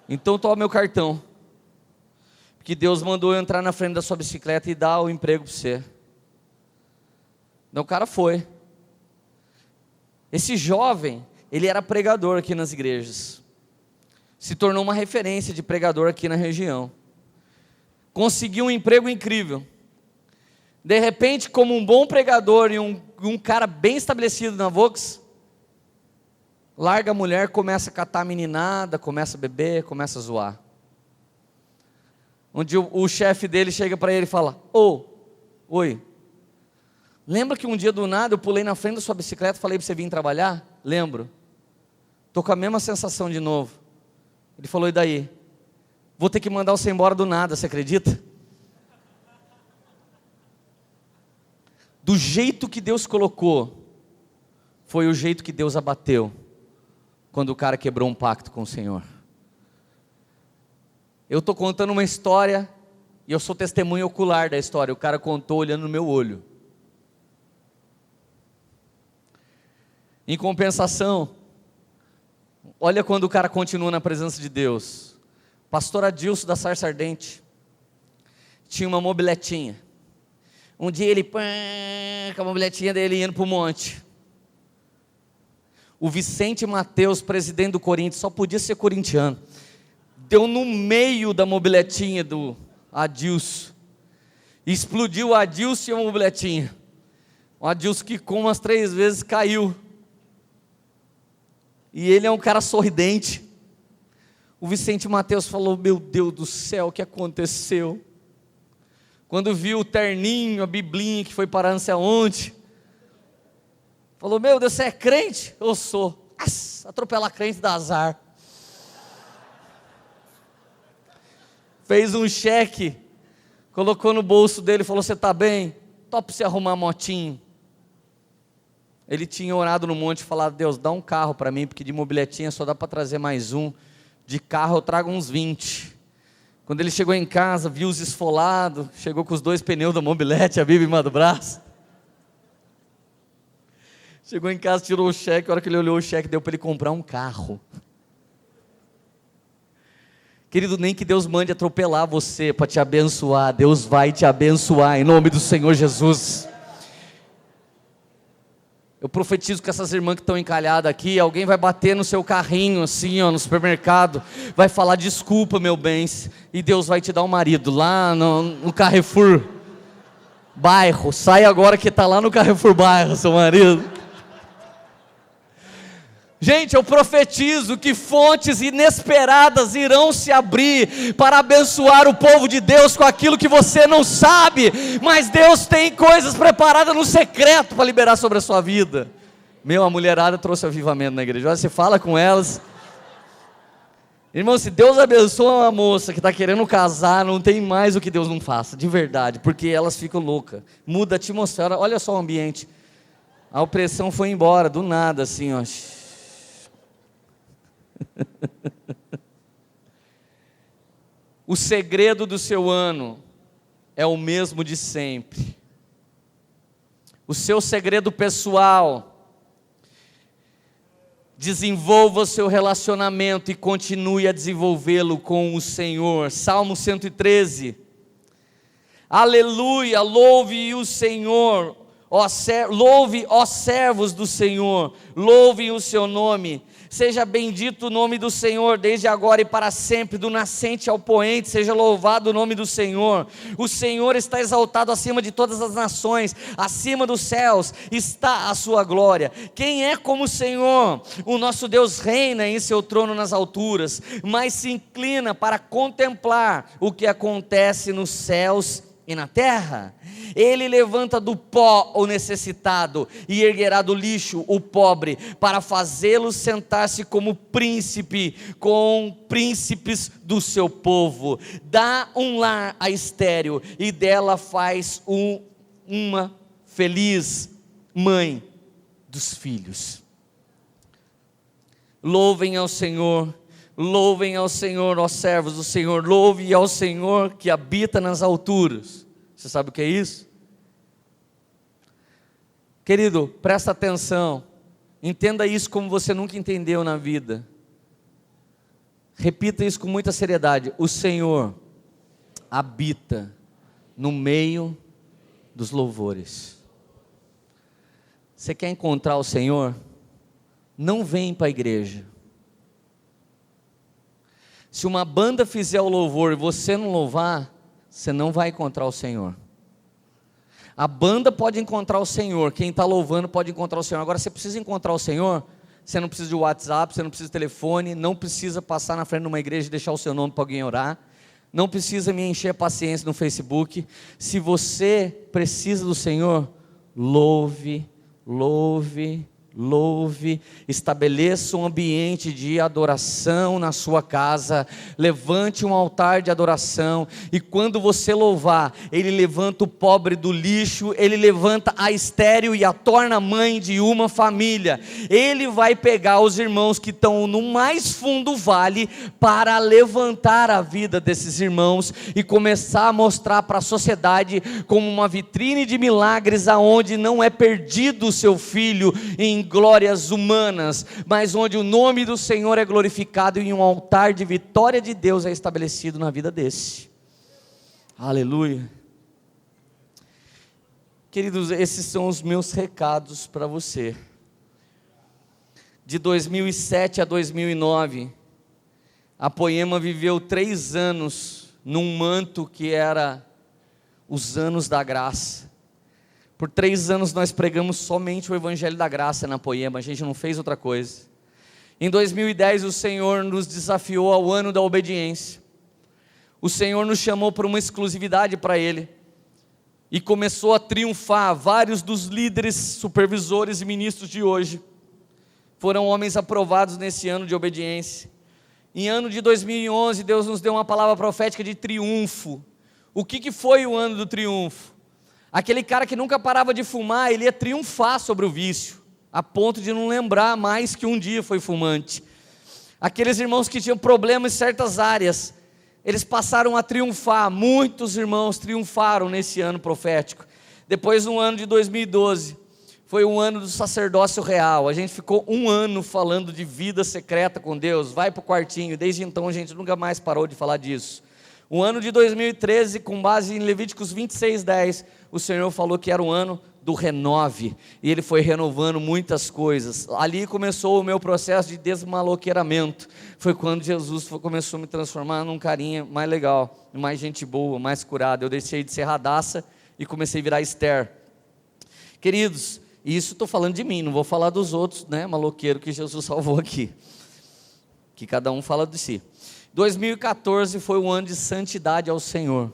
S1: Então toma meu cartão, porque Deus mandou eu entrar na frente da sua bicicleta e dar o emprego para você. Então o cara foi. Esse jovem, ele era pregador aqui nas igrejas, se tornou uma referência de pregador aqui na região, conseguiu um emprego incrível. De repente, como um bom pregador e um cara bem estabelecido na Vox, larga a mulher, começa a catar a meninada, começa a beber, começa a zoar. Onde o chefe dele chega para ele e fala: oi, lembra que um dia do nada eu pulei na frente da sua bicicleta e falei para você vir trabalhar? Lembro. Estou com a mesma sensação de novo. Ele falou: e daí? Vou ter que mandar você embora do nada, você acredita? Do jeito que Deus colocou, foi o jeito que Deus abateu, quando o cara quebrou um pacto com o Senhor. Eu estou contando uma história, e eu sou testemunha ocular da história, o cara contou olhando no meu olho. Em compensação, olha quando o cara continua na presença de Deus. Pastor Adilson da Sarça Ardente tinha uma mobiletinha. Um dia ele, com a mobiletinha dele indo para o monte. O Vicente Mateus, presidente do Corinthians, só podia ser corintiano, deu no meio da mobiletinha do Adilson. Explodiu o Adilson e a mobiletinha. O Adilson quicou umas 3 vezes, caiu. E ele é um cara sorridente. O Vicente Mateus falou: meu Deus do céu, o que aconteceu? Quando viu o terninho, a biblinha que foi parar não sei aonde, falou: meu Deus, você é crente? Eu sou. Atropelar crente dá azar. Fez um cheque, colocou no bolso dele e falou: você está bem? Topa você arrumar motinho. Ele tinha orado no monte e falado: Deus, dá um carro para mim, porque de mobiletinha só dá para trazer mais um, de carro eu trago uns 20. Quando ele chegou em casa, viu os esfolados, chegou com os 2 pneus da mobilete, a Bíblia em cima do braço. Chegou em casa, tirou o cheque, a hora que ele olhou o cheque, deu para ele comprar um carro. Querido, nem que Deus mande atropelar você para te abençoar, Deus vai te abençoar, em nome do Senhor Jesus. Eu profetizo que essas irmãs que estão encalhadas aqui, alguém vai bater no seu carrinho assim, no supermercado, vai falar: desculpa, meu bem, e Deus vai te dar um marido lá no Carrefour Bairro. Sai agora que está lá no Carrefour Bairro, seu marido. Gente, eu profetizo que fontes inesperadas irão se abrir para abençoar o povo de Deus com aquilo que você não sabe, mas Deus tem coisas preparadas no secreto para liberar sobre a sua vida. A mulherada trouxe avivamento na igreja. Olha, você fala com elas. Irmão, se Deus abençoa uma moça que está querendo casar, não tem mais o que Deus não faça, de verdade, porque elas ficam loucas. Muda a atmosfera, olha só o ambiente. A opressão foi embora, do nada assim, ó. O segredo do seu ano é o mesmo de sempre. O seu segredo pessoal: desenvolva o seu relacionamento e continue a desenvolvê-lo com o Senhor. Salmo 113. Aleluia, louve o Senhor, louve, ó servos do Senhor, louve o seu nome. Seja bendito o nome do Senhor, desde agora e para sempre, do nascente ao poente, seja louvado o nome do Senhor. O Senhor está exaltado acima de todas as nações, acima dos céus está a sua glória. Quem é como o Senhor? O nosso Deus reina em seu trono nas alturas, mas se inclina para contemplar o que acontece nos céus e na terra. Ele levanta do pó o necessitado e erguerá do lixo o pobre, para fazê-lo sentar-se como príncipe com príncipes do seu povo. Dá um lar à estéril e dela faz uma feliz mãe dos filhos. Louvem ao Senhor, ó servos do Senhor, louve ao Senhor que habita nas alturas. Você sabe o que é isso? Querido, presta atenção, entenda isso como você nunca entendeu na vida. Repita isso com muita seriedade: o Senhor habita no meio dos louvores. Você quer encontrar o Senhor? Não vem para a igreja. Se uma banda fizer o louvor e você não louvar, você não vai encontrar o Senhor. A banda pode encontrar o Senhor, quem está louvando pode encontrar o Senhor. Agora, você precisa encontrar o Senhor, você não precisa de WhatsApp, você não precisa de telefone, não precisa passar na frente de uma igreja e deixar o seu nome para alguém orar, não precisa me encher a paciência no Facebook. Se você precisa do Senhor, louve, louve, louve, estabeleça um ambiente de adoração na sua casa, levante um altar de adoração, e quando você louvar, Ele levanta o pobre do lixo, Ele levanta a estéril e a torna mãe de uma família. Ele vai pegar os irmãos que estão no mais fundo do vale, para levantar a vida desses irmãos, e começar a mostrar para a sociedade, como uma vitrine de milagres, aonde não é perdido o seu filho em glórias humanas, mas onde o nome do Senhor é glorificado e um altar de vitória de Deus é estabelecido na vida desse. Aleluia. Queridos, esses são os meus recados para você. De 2007 a 2009, a Poema viveu 3 anos num manto que era os anos da graça. Por 3 anos nós pregamos somente o Evangelho da Graça na Poema, a gente não fez outra coisa. Em 2010 o Senhor nos desafiou ao ano da obediência. O Senhor nos chamou para uma exclusividade para Ele, e começou a triunfar. Vários dos líderes, supervisores e ministros de hoje foram homens aprovados nesse ano de obediência. Em ano de 2011 Deus nos deu uma palavra profética de triunfo. O que foi o ano do triunfo? Aquele cara que nunca parava de fumar, ele ia triunfar sobre o vício, a ponto de não lembrar mais que um dia foi fumante. Aqueles irmãos que tinham problemas em certas áreas, eles passaram a triunfar. Muitos irmãos triunfaram nesse ano profético. Depois, no ano de 2012, foi o ano do sacerdócio real. A gente ficou 1 ano falando de vida secreta com Deus. Vai para o quartinho. Desde então a gente nunca mais parou de falar disso. O ano de 2013, com base em Levíticos 26:10, o Senhor falou que era o ano do renove, e Ele foi renovando muitas coisas. Ali começou o meu processo de desmaloqueiramento. Foi quando Jesus começou a me transformar num carinha mais legal, mais gente boa, mais curado. Eu deixei de ser Radassa e comecei a virar Esther. Queridos, isso estou falando de mim, não vou falar dos outros, né, maloqueiro que Jesus salvou aqui, que cada um fala de si. 2014 foi um ano de santidade ao Senhor.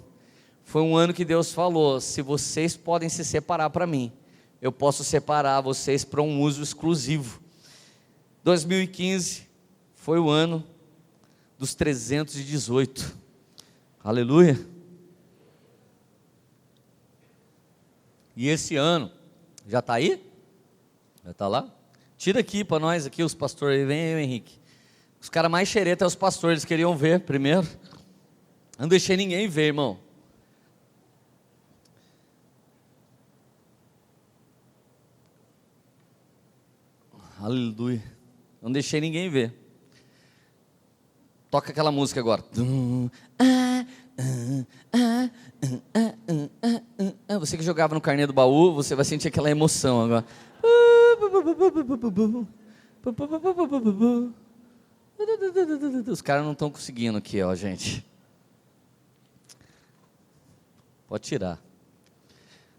S1: Foi um ano que Deus falou: se vocês podem se separar para mim, eu posso separar vocês para um uso exclusivo. 2015 foi o ano dos 318. Aleluia. E esse ano, já está aí? Já está lá? Tira aqui para nós, aqui os pastores, vem aí, Henrique. Os caras mais xereta é os pastores, eles queriam ver primeiro. Não deixei ninguém ver, irmão. Aleluia. Não deixei ninguém ver. Toca aquela música agora. Você que jogava no carnê do baú, você vai sentir aquela emoção agora. Os caras não estão conseguindo aqui, ó, gente. Pode tirar.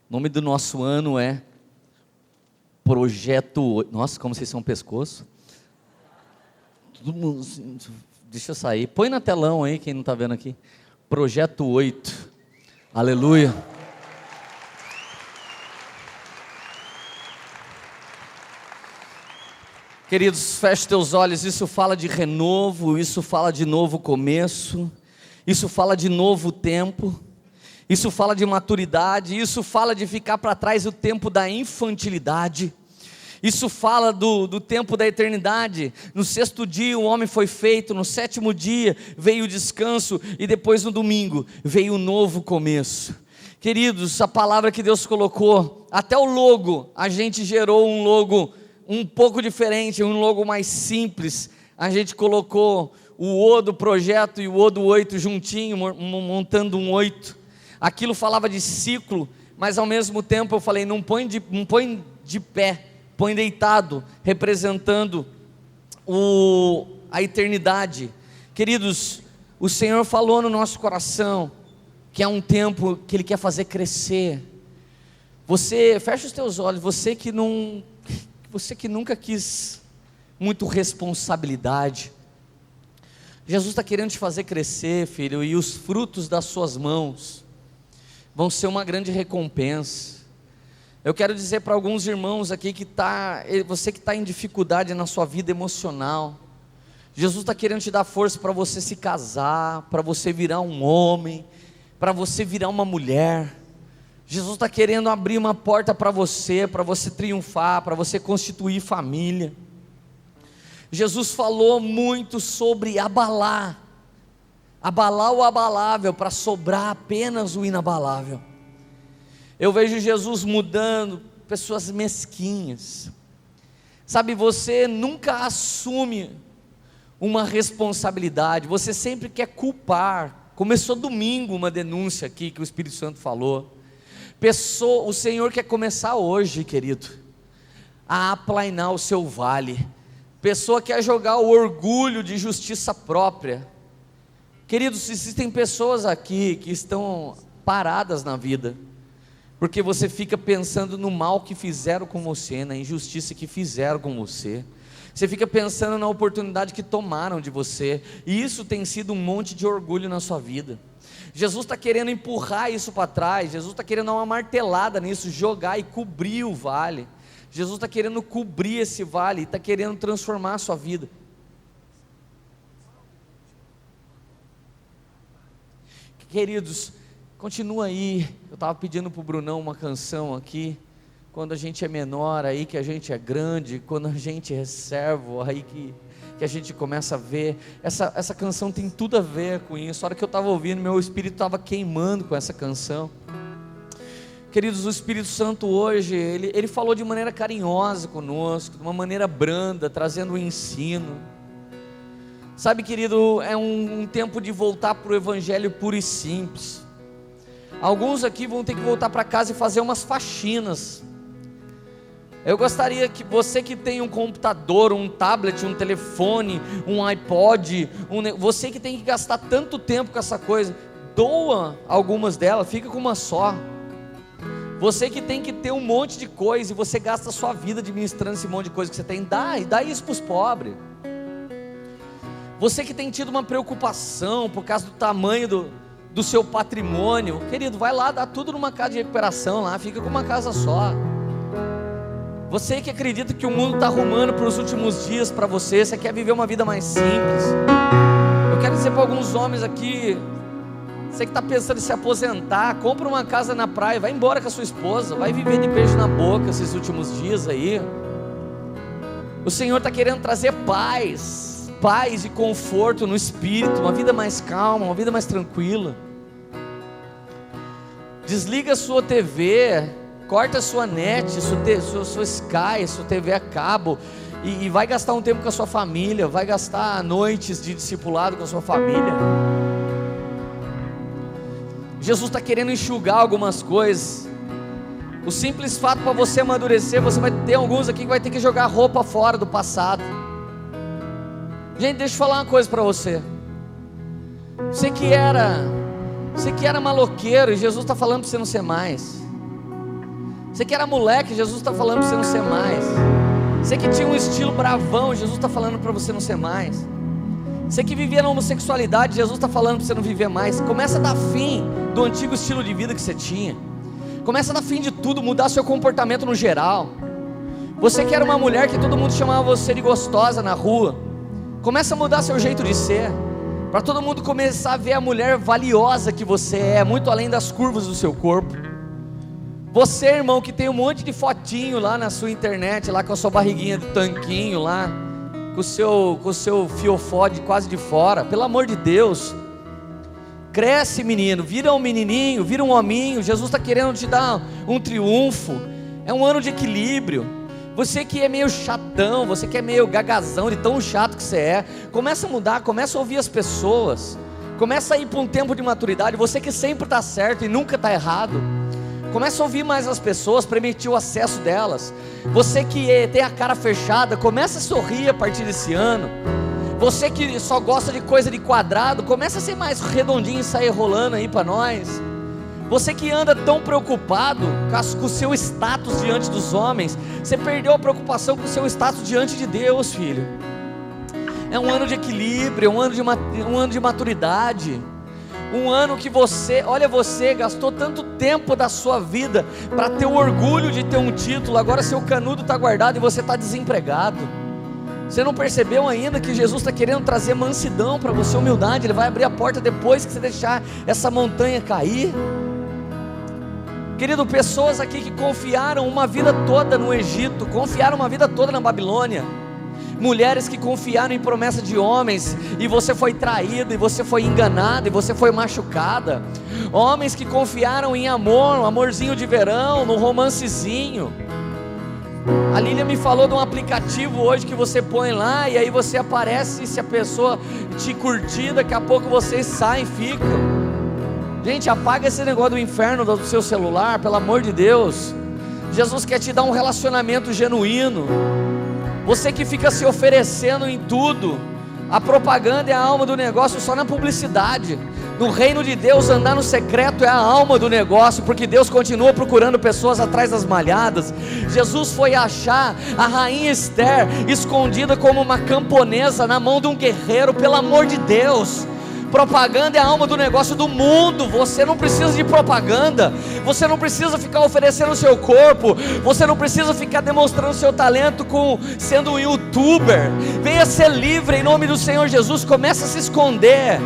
S1: O nome do nosso ano é Projeto 8. Nossa, como vocês são pescoço. Todo mundo, deixa eu sair. Põe na telão aí, quem não está vendo aqui. Projeto 8. Aleluia. Queridos, feche teus olhos. Isso fala de renovo, isso fala de novo começo, isso fala de novo tempo, isso fala de maturidade, isso fala de ficar para trás o tempo da infantilidade, isso fala do tempo da eternidade. No 6º dia o homem foi feito, no 7º dia veio o descanso, e depois no domingo veio o novo começo. Queridos, a palavra que Deus colocou, até o logo, a gente gerou um logo um pouco diferente, um logo mais simples. A gente colocou o O do projeto e o O do 8 juntinho, montando um 8. Aquilo falava de ciclo, mas ao mesmo tempo eu falei, não põe de pé, põe deitado, representando a eternidade. Queridos, o Senhor falou no nosso coração que é um tempo que Ele quer fazer crescer. Você, fecha os teus olhos, você que nunca quis muito responsabilidade. Jesus está querendo te fazer crescer, filho, e os frutos das suas mãos vão ser uma grande recompensa. Eu quero dizer para alguns irmãos aqui você que está em dificuldade na sua vida emocional, Jesus está querendo te dar força para você se casar, para você virar um homem, para você virar uma mulher. Jesus está querendo abrir uma porta para você triunfar, para você constituir família. Jesus falou muito sobre abalar o abalável para sobrar apenas o inabalável. Eu vejo Jesus mudando pessoas mesquinhas. Sabe, você nunca assume uma responsabilidade, você sempre quer culpar. Começou domingo uma denúncia aqui que o Espírito Santo falou. O Senhor quer começar hoje, querido, a aplainar o seu vale. Pessoa quer jogar o orgulho de justiça própria. Queridos, existem pessoas aqui que estão paradas na vida, porque você fica pensando no mal que fizeram com você, na injustiça que fizeram com você. Você fica pensando na oportunidade que tomaram de você, e isso tem sido um monte de orgulho na sua vida. Jesus está querendo empurrar isso para trás, Jesus está querendo dar uma martelada nisso, jogar e cobrir o vale. Jesus está querendo cobrir esse vale, está querendo transformar a sua vida. Queridos, continua aí. Eu estava pedindo para o Brunão uma canção aqui. Quando a gente é menor, aí que a gente é grande. Quando a gente é servo, aí que a gente começa a ver. Essa canção tem tudo a ver com isso. A hora que eu estava ouvindo, meu espírito estava queimando com essa canção. Queridos, o Espírito Santo hoje, ele falou de maneira carinhosa conosco, de uma maneira branda, trazendo um ensino. Sabe, querido, é um tempo de voltar para o Evangelho puro e simples. Alguns aqui vão ter que voltar para casa e fazer umas faxinas. Eu gostaria que você que tem um computador, um tablet, um telefone, um iPod, você que tem que gastar tanto tempo com essa coisa, doa algumas delas, fica com uma só. Você que tem que ter um monte de coisa e você gasta a sua vida administrando esse monte de coisa que você tem, dá isso para os pobres. Você que tem tido uma preocupação por causa do tamanho do seu patrimônio, querido, vai lá, dá tudo numa casa de recuperação lá, fica com uma casa só. Você que acredita que o mundo está arrumando para os últimos dias para você quer viver uma vida mais simples. Eu quero dizer para alguns homens aqui, você que está pensando em se aposentar, compra uma casa na praia, vai embora com a sua esposa, vai viver de beijo na boca esses últimos dias aí. O Senhor está querendo trazer paz e conforto no espírito, uma vida mais calma, uma vida mais tranquila. Desliga a sua TV, corta a sua net, sua Sky, sua TV a cabo, e vai gastar um tempo com a sua família, vai gastar noites de discipulado com a sua família. Jesus está querendo enxugar algumas coisas. O simples fato para você amadurecer, você vai ter alguns aqui que vai ter que jogar roupa fora do passado. Gente, deixa eu falar uma coisa para você. Você que era maloqueiro, e Jesus está falando para você não ser mais. Você que era moleque, Jesus está falando para você não ser mais. Você que tinha um estilo bravão, Jesus está falando para você não ser mais. Você que vivia na homossexualidade, Jesus está falando para você não viver mais. Começa a dar fim do antigo estilo de vida que você tinha. Começa a dar fim de tudo, mudar seu comportamento no geral. Você que era uma mulher que todo mundo chamava você de gostosa na rua, começa a mudar seu jeito de ser, para todo mundo começar a ver a mulher valiosa que você é, muito além das curvas do seu corpo. Você, irmão, que tem um monte de fotinho lá na sua internet, lá com a sua barriguinha de tanquinho lá, com o seu fiofó quase de fora, pelo amor de Deus, cresce, menino, vira um menininho, vira um hominho. Jesus está querendo te dar um triunfo. É um ano de equilíbrio. Você que é meio chatão, você que é meio gagazão de tão chato que você é, começa a mudar, começa a ouvir as pessoas, começa a ir para um tempo de maturidade. Você que sempre está certo e nunca está errado, começa a ouvir mais as pessoas, permitir o acesso delas. Você que tem a cara fechada, começa a sorrir a partir desse ano. Você que só gosta de coisa de quadrado, começa a ser mais redondinho e sair rolando aí para nós. Você que anda tão preocupado com o seu status diante dos homens, você perdeu a preocupação com o seu status diante de Deus, filho. É um ano de equilíbrio, é um ano de maturidade, um ano que você gastou tanto tempo da sua vida para ter o orgulho de ter um título. Agora seu canudo está guardado e você está desempregado. Você não percebeu ainda que Jesus está querendo trazer mansidão para você, humildade? Ele vai abrir a porta depois que você deixar essa montanha cair. Querido, pessoas aqui que confiaram uma vida toda no Egito, confiaram uma vida toda na Babilônia, mulheres que confiaram em promessa de homens, e você foi traída, e você foi enganada, e você foi machucada. Homens que confiaram em amor, um amorzinho de verão, num romancezinho. A Lília me falou de um aplicativo hoje que você põe lá, e aí você aparece, e se a pessoa te curtir, daqui a pouco vocês saem e ficam. Gente, apaga esse negócio do inferno do seu celular, pelo amor de Deus. Jesus quer te dar um relacionamento genuíno. Você que fica se oferecendo em tudo, a propaganda é a alma do negócio só na publicidade. No reino de Deus, andar no secreto é a alma do negócio, porque Deus continua procurando pessoas atrás das malhadas. Jesus foi achar a rainha Esther escondida como uma camponesa na mão de um guerreiro, pelo amor de Deus. Propaganda é a alma do negócio do mundo. Você não precisa de propaganda, você não precisa ficar oferecendo o seu corpo, você não precisa ficar demonstrando o seu talento sendo um youtuber. Venha ser livre em nome do Senhor Jesus. Começa a se esconder.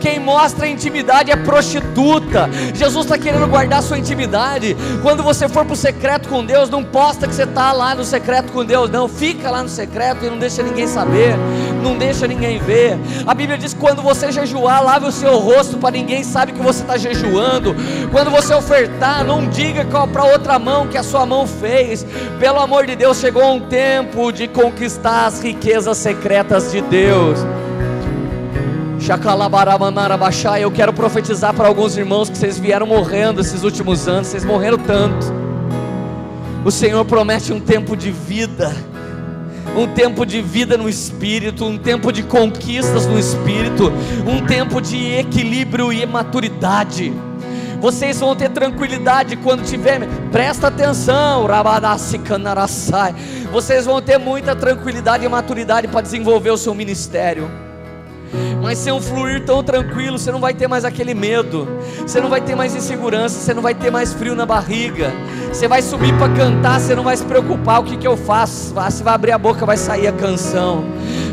S1: Quem mostra a intimidade é prostituta. Jesus está querendo guardar a sua intimidade. Quando você for para o secreto com Deus, não posta que você está lá no secreto com Deus, não. Fica lá no secreto e não deixa ninguém saber, não deixa ninguém ver. A Bíblia diz que quando você jejuar, lave o seu rosto, para ninguém sabe que você está jejuando. Quando você ofertar, não diga para outra mão que a sua mão fez. Pelo amor de Deus, chegou um tempo de conquistar as riquezas secretas de Deus. Eu quero profetizar para alguns irmãos que vocês vieram morrendo esses últimos anos, vocês morreram tanto. O Senhor promete um tempo de vida, um tempo de vida no Espírito, um tempo de conquistas no Espírito, um tempo de equilíbrio e maturidade. Vocês vão ter tranquilidade quando tiver, presta atenção, vocês vão ter muita tranquilidade e maturidade para desenvolver o seu ministério. Mas sem um fluir tão tranquilo, você não vai ter mais aquele medo, você não vai ter mais insegurança, você não vai ter mais frio na barriga. Você vai subir para cantar, você não vai se preocupar, o que eu faço? Você vai abrir a boca, vai sair a canção.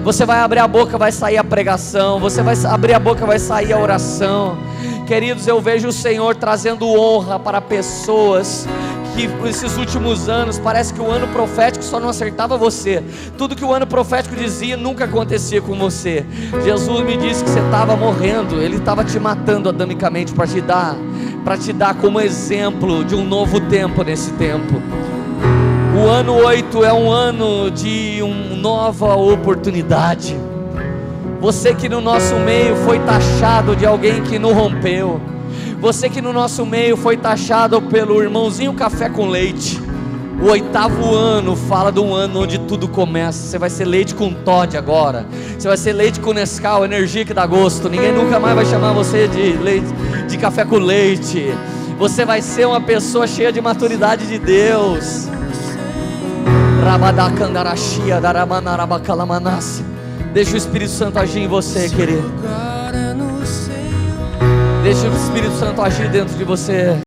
S1: Você vai abrir a boca, vai sair a pregação. Você vai abrir a boca, vai sair a oração. Queridos, eu vejo o Senhor trazendo honra para pessoas que esses últimos anos, parece que o ano profético só não acertava você. Tudo que o ano profético dizia nunca acontecia com você. Jesus me disse que você estava morrendo, Ele estava te matando adamicamente para te dar como exemplo de um novo tempo nesse tempo. O ano 8 é um ano de uma nova oportunidade. Você que no nosso meio foi taxado de alguém que não rompeu, você que no nosso meio foi taxado pelo irmãozinho café com leite. O 8º ano fala de um ano onde tudo começa. Você vai ser leite com Toddy agora. Você vai ser leite com Nescau, energia que dá gosto. Ninguém nunca mais vai chamar você de leite, de café com leite. Você vai ser uma pessoa cheia de maturidade de Deus. Deixa o Espírito Santo agir em você, querido. Deixa o Espírito Santo agir dentro de você.